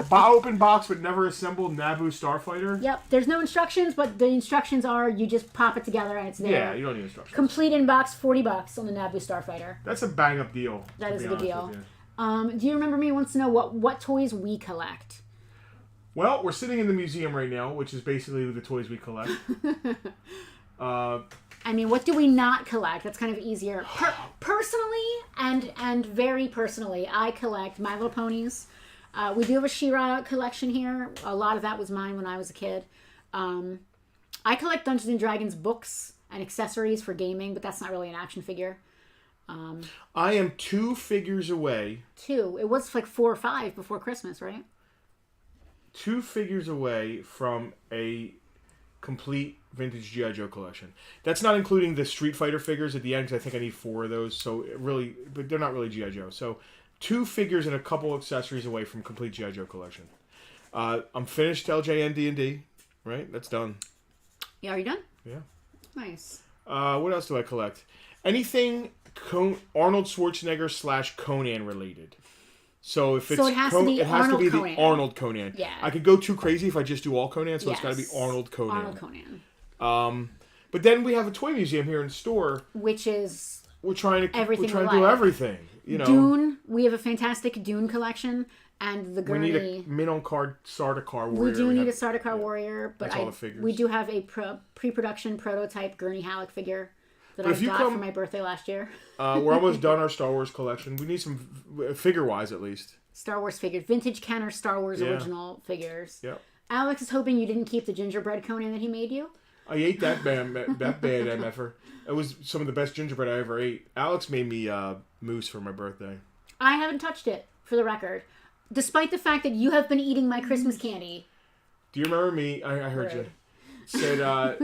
Open box, but never assembled Naboo Starfighter. Yep, there's no instructions, but the instructions are you just pop it together and it's there. Yeah, you don't need instructions. Complete in box, $40 on the Naboo Starfighter. That's a bang up deal. That to is be a good honest deal. with you. Do you remember me wants to know what toys we collect? Well, we're sitting in the museum right now, which is basically the toys we collect. I mean, what do we not collect? That's kind of easier. Personally, and very personally, I collect My Little Ponies. We do have a She-Ra collection here. A lot of that was mine when I was a kid. I collect Dungeons and Dragons books and accessories for gaming, but that's not really an action figure. I am 2 figures away. 2. It was like 4 or 5 before Christmas, right? 2 figures away from a complete vintage G.I. Joe collection. That's not including the Street Fighter figures at the end, because I think I need 4 of those. So but they're not really G.I. Joe. So 2 figures and a couple accessories away from complete G.I. Joe collection. I'm finished LJN D&D, right? That's done. Yeah, are you done? Yeah. Nice. What else do I collect? Anything Arnold Schwarzenegger / Conan related. So if it's it has to be it has to be Conan. the Arnold Conan. Yeah. I could go too crazy if I just do all Conan, so it's got to be Arnold Conan. Arnold Conan. But then we have a toy museum here in the store. Which is We're trying to everything do we like. everything. You know, Dune. We have a fantastic Dune collection, and the we Gurney. need a min on card Sardaukar warrior. We do need a have- Sardaukar warrior, but That's all the figures. we do have a pre-production prototype Gurney Halleck figure that I if you got come- for my birthday last year. We're almost done our Star Wars collection. We need some figure-wise at least. Star Wars figures, vintage Kenner Star Wars Yeah. original figures. Yep. Alex is hoping you didn't keep the gingerbread Conan that he made you. I ate that bad MFer. It was some of the best gingerbread I ever ate. Alex made me mousse for my birthday. I haven't touched it, for the record. Despite the fact that you have been eating my Christmas candy. Do you remember me? I heard you. Said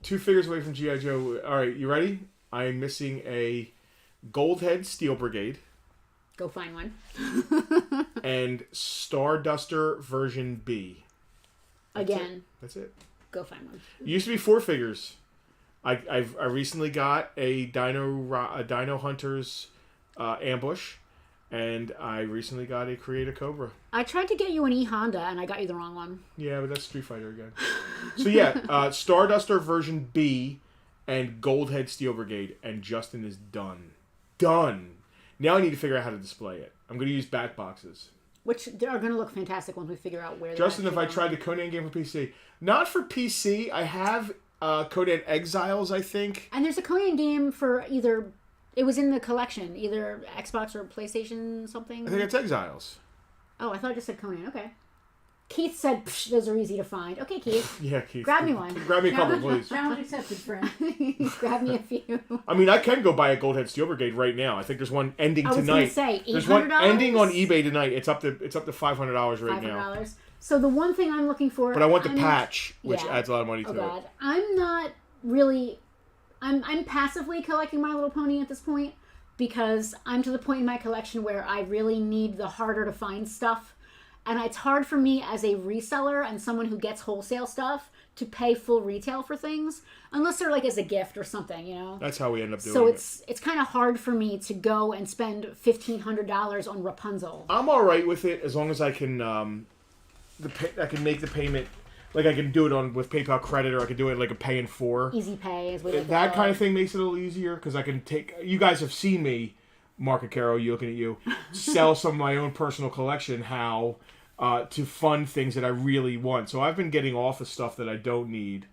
2 figures away from G.I. Joe. All right, you ready? I am missing a Goldhead Steel Brigade Go find one. and Starduster version B. Again, That's it. go find one. It used to be 4 figures. I recently got a Dino Hunters ambush, and I recently got a Create a Cobra. I tried to get you an E-Honda, and I got you the wrong one. Yeah, but that's Street Fighter again. So yeah, Starduster version B and Goldhead Steel Brigade, and Justin is done. Done. Now I need to figure out how to display it. I'm going to use back boxes. Which are going to look fantastic once we figure out where they're Justin, if I actually tried the Conan game for PC. Not for PC. I have Conan Exiles, I think. And there's a Conan game for either... It was in the collection, either Xbox or PlayStation something. I think it's Exiles. Oh, I thought it just said Conan. Okay. Keith said, Psh, those are easy to find. Okay, Keith. Yeah, Keith. Grab me one. Grab me a couple, please. Challenge accepted, friend. Grab me a few. I mean, I can go buy a Goldhead Steel Brigade right now. I think there's one ending I was tonight. going to say, $800? There's one ending on eBay tonight. It's up to $500 right now. $500. So the one thing I'm looking for... But I want the patch, which yeah. adds a lot of money to Oh, God. it. I'm not really... I'm passively collecting My Little Pony at this point because I'm to the point in my collection where I really need the harder to find stuff. And it's hard for me as a reseller and someone who gets wholesale stuff to pay full retail for things unless they're like as a gift or something, you know? That's how we end up doing So it. it's kind of hard for me to go and spend $1,500 on Rapunzel. I'm all right with it as long as I can I can make the payment. Like I can do it with PayPal credit, or I can do it like a pay in 4. Easy pay is what it That kind of thing makes it a little easier because I can take. You guys have seen me, Mark and Carol. You looking at you, sell some of my own personal collection. How to fund things that I really want. So I've been getting off of stuff that I don't need,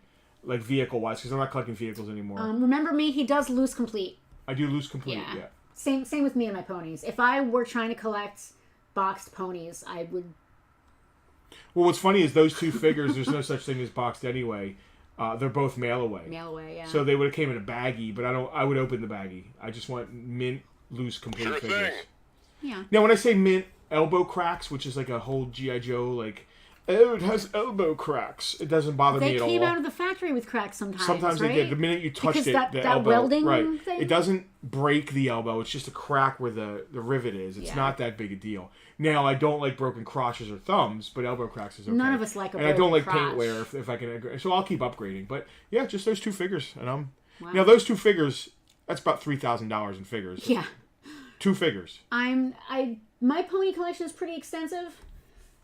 like vehicle wise, because I'm not collecting vehicles anymore. Remember me? He does lose complete. I do lose complete. Yeah. Yeah. Same with me and my ponies. If I were trying to collect boxed ponies, I would. Well, what's funny is those 2 figures. There's no such thing as boxed anyway. They're both mail away. Mail away, yeah. So they would have came in a baggie, but I would open the baggie. I just want mint loose complete figures. Yeah. Now, when I say mint elbow cracks, which is like a whole G.I. Joe, like, oh, it has elbow cracks. It doesn't bother They me at all. came out of the factory with cracks sometimes. Sometimes right? they did. The minute you touched Because it, that the elbow, welding right? thing? It doesn't break the elbow. It's just a crack where the rivet is. It's Yeah. not that big a deal. Now, I don't like broken crotches or thumbs, but elbow cracks is okay. None of us like a and I don't broken like paint crotch. wear if I can. So I'll keep upgrading. But yeah, just those 2 figures, and I'm Wow. now those 2 figures. That's about $3,000 in figures. Yeah. 2 figures. My pony collection is pretty extensive.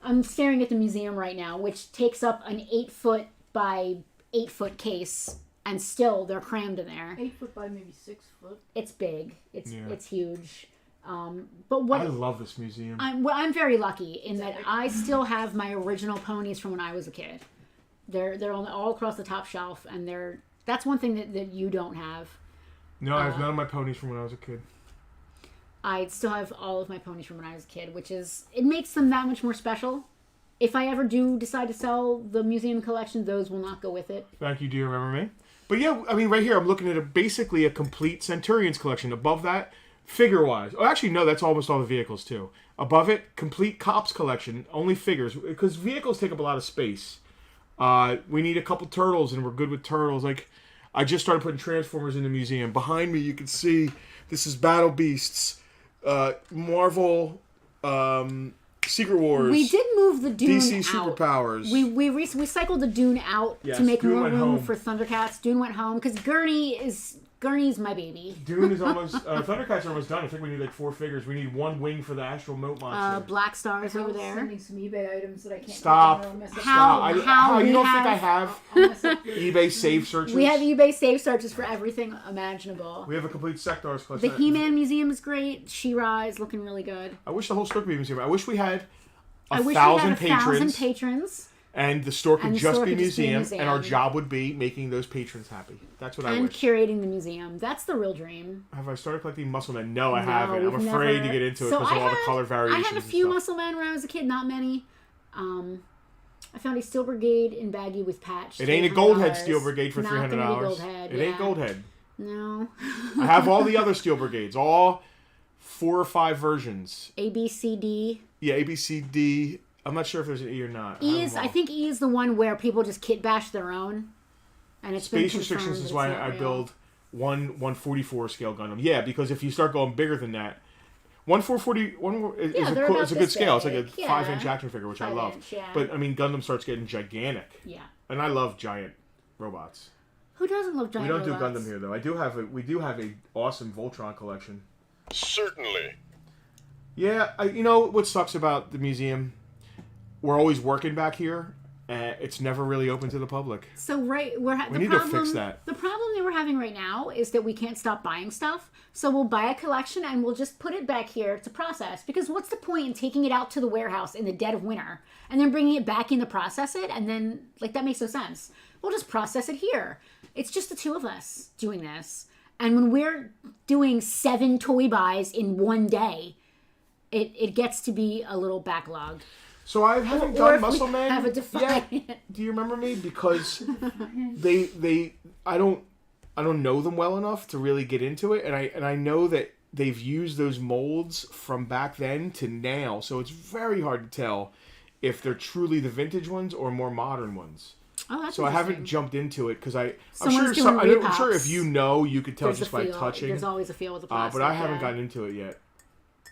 I'm staring at the museum right now, which takes up an 8-foot by 8-foot case, and still they're crammed in there. 8 foot by maybe 6 foot. It's big. It's Yeah. it's huge. But what I love this museum. I'm very lucky in that I still have my original ponies from when I was a kid. They're all across the top shelf, and that's one thing that you don't have. No, I have none of my ponies from when I was a kid. I still have all of my ponies from when I was a kid, it makes them that much more special. If I ever do decide to sell the museum collection, those will not go with it. Thank you. Do you remember me? But yeah, I mean, right here, I'm looking at basically a complete Centurions collection. Above that, figure-wise. Oh, actually, no, that's almost all the vehicles, too. Above it, complete Cops collection, only figures. Because vehicles take up a lot of space. We need a couple turtles, and we're good with turtles. Like, I just started putting Transformers in the museum. Behind me, you can see, this is Battle Beasts. Marvel, Secret Wars. We did move the Dune DC out. Superpowers. We cycled the Dune out Yes, to make Dune more went room home. for Thundercats. Dune went home because Gurney's my baby. Dune is almost... Thundercats are almost done. I think we need like 4 figures. We need 1 wing for the Astral Moat Monster. Black Stars I over was there. sending some eBay items that I can't. Stop. I'll mess up- How you we don't have- think I have I'll mess up your- eBay save searches? We have eBay save searches for everything imaginable. We have a complete Sectors The collection. He-Man Museum is great. She-Ra is looking really good. I wish the whole store could be museum. I wish we had I wish 1,000 we had 1,000 patrons. patrons. And the store could And the just store be could just be a museum, museum. and our job would be making those patrons happy. That's what I And wish. curating the museum. That's the real dream. Have I started collecting Muscle Men? No, I No, haven't. I'm we've afraid never- to get into it So because of all the I color had variations. a few and stuff. Muscle Men when I was a kid, not many. I found a Steel Brigade in baggie with patch. It ain't a Goldhead $300. Steel Brigade for Not $300. gonna be Goldhead, It ain't yeah. Goldhead. No. I have all the other Steel Brigades, all 4 or 5 versions. A, B, C, D. Yeah, A, B, C, D. I'm not sure if there's an E or not. I think E is the one where people just kit bash their own. And it's Space been restrictions confirmed is that why it's not I real. build one 144 scale Gundam. Yeah, because if you start going bigger than that, 1 is, Yeah, is, they're a, cool, about it's a good this scale. It's like big. a Yeah. 5-inch action figure, which I 5 love. inch, yeah. But I mean, Gundam starts getting gigantic, Yeah. and I love giant robots. Who doesn't love giant We don't robots? do Gundam here though. We do have a awesome Voltron collection. Certainly. Yeah, you know what sucks about the museum? We're always working back here, and it's never really open to the public. So we need to fix that. The problem that we're having right now is that we can't stop buying stuff. So we'll buy a collection and we'll just put it back here to process. Because what's the point in taking it out to the warehouse in the dead of winter and then bringing it back in to process it? And then, like, that makes no sense. We'll just process it here. It's just the 2 of us doing this. And when we're doing 7 toy buys in one day, it gets to be a little backlogged. So I haven't Or done if Muscle we Man have a yet. Defiant. Do you remember me? Because I don't know them well enough to really get into it, and I know that they've used those molds from back then to now, so it's very hard to tell if they're truly the vintage ones or more modern ones. Oh, that's So I haven't interesting. jumped into it because I'm Someone's sure doing I'm sure repops. if you know, you could tell There's just a by feel. touching. There's always a feel with the plastic. But I haven't yeah. gotten into it yet.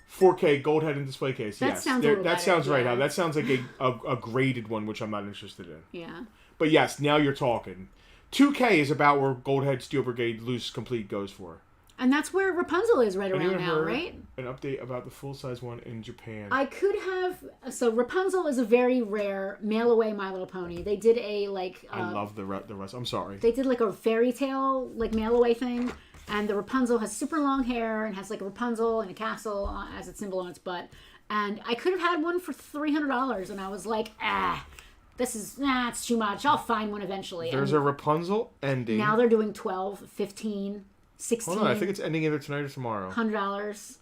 4K gold head and display case. That Yes, sounds a little that better, sounds right. yeah. Now that sounds like a graded one, which I'm not interested in. Yeah. But yes, now you're talking. 2K is about where Goldhead Steel Brigade Loose Complete goes for. And that's where Rapunzel is right around Anyone now, heard right? an update about the full-size one in Japan? I could have. So Rapunzel is a very rare mail away My Little Pony. They did a like. I love the rest. I'm sorry. They did like a fairy tale like mail away thing, and the Rapunzel has super long hair and has like a Rapunzel and a castle as its symbol on its butt. And I could have had one for $300, and I was like, it's too much. I'll find one eventually. There's and a Rapunzel ending. now they're doing 12, 15, 16. Hold on, I think it's ending either tonight or tomorrow. $100.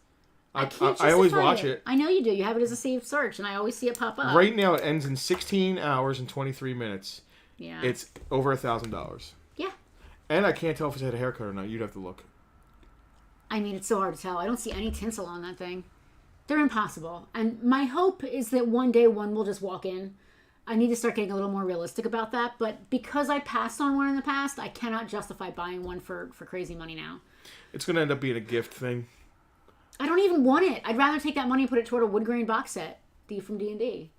I can't I always justify watch it. I know you do. You have it as a saved search, and I always see it pop up. Right now, it ends in 16 hours and 23 minutes. Yeah. It's over $1,000. Yeah. And I can't tell if it's had a haircut or not. You'd have to look. I mean, it's so hard to tell. I don't see any tinsel on that thing. They're impossible. And my hope is that one day one will just walk in. I need to start getting a little more realistic about that. But because I passed on one in the past, I cannot justify buying one for crazy money now. It's going to end up being a gift thing. I don't even want it. I'd rather take that money and put it toward a wood grain box set from D&D.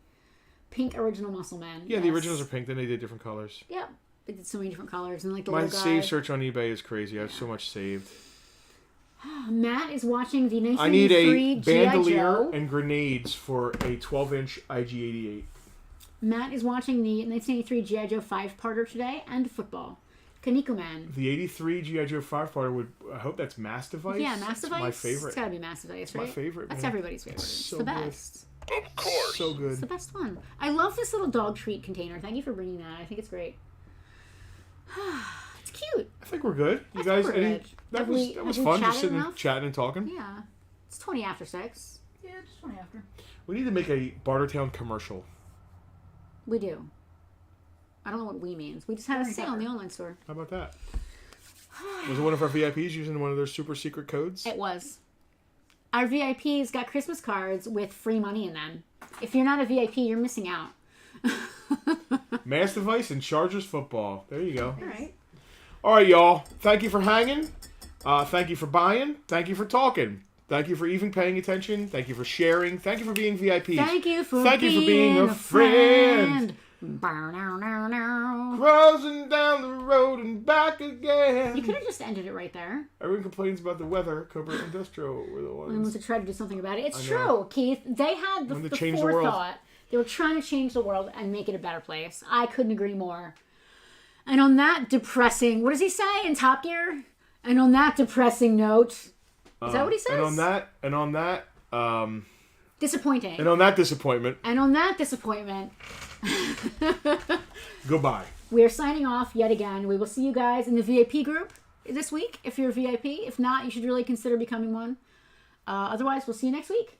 Pink original Muscle Man. Yeah, the yes. originals are pink. Then they did different colors. Yep. They did so many different colors. And like the My little guy. save search on eBay is crazy. I have so much saved. Matt is watching the I need a 1983 G.I. bandolier Joe. and grenades for a 12-inch IG-88. Matt is watching the 1983 G.I. Joe 5-parter today and football. Kaneko Man. The 83 G.I. Joe 5-parter would... I hope that's Mass Device. Yeah, Mass Device. My favorite. It's gotta be Mass Device, my right? favorite, That's man. everybody's favorite. It's so the good. best. Of course. So good. It's the best one. I love this little dog treat container. Thank you for bringing that. I think it's great. It's cute. I think we're good. You I guys, think we're any... good. That Have was we- that was have we fun, just chatted sitting enough? chatting and talking. Yeah. It's 20 after 6. Yeah, just 20 after. We need to make a Bartertown commercial. We do. I don't know what we means. We just had a sale in the online store. How about that? Was it one of our VIPs using one of their super secret codes? It was. Our VIPs got Christmas cards with free money in them. If you're not a VIP, you're missing out. Mass Device and Chargers football. There you go. All right. All right, y'all. Thank you for hanging. Thank you for buying. Thank you for talking. Thank you for even paying attention. Thank you for sharing. Thank you for being VIPs. Thank you for being a friend. Bow-now-now-now. Cruising down the road and back again. You could have just ended it right there. Everyone complains about the weather. Cobra Industrial were the I ones. must have tried to do something about it. It's I true, know. Keith. They had the change the world. forethought. They were trying to change the world and make it a better place. I couldn't agree more. And on that depressing, what does he say in Top Gear? And on that depressing note, is that what he says? And on that, disappointing. and on that disappointment, And on that disappointment, goodbye. we are signing off yet again. We will see you guys in the VIP group this week if you're a VIP. If not, you should really consider becoming one. Otherwise, we'll see you next week.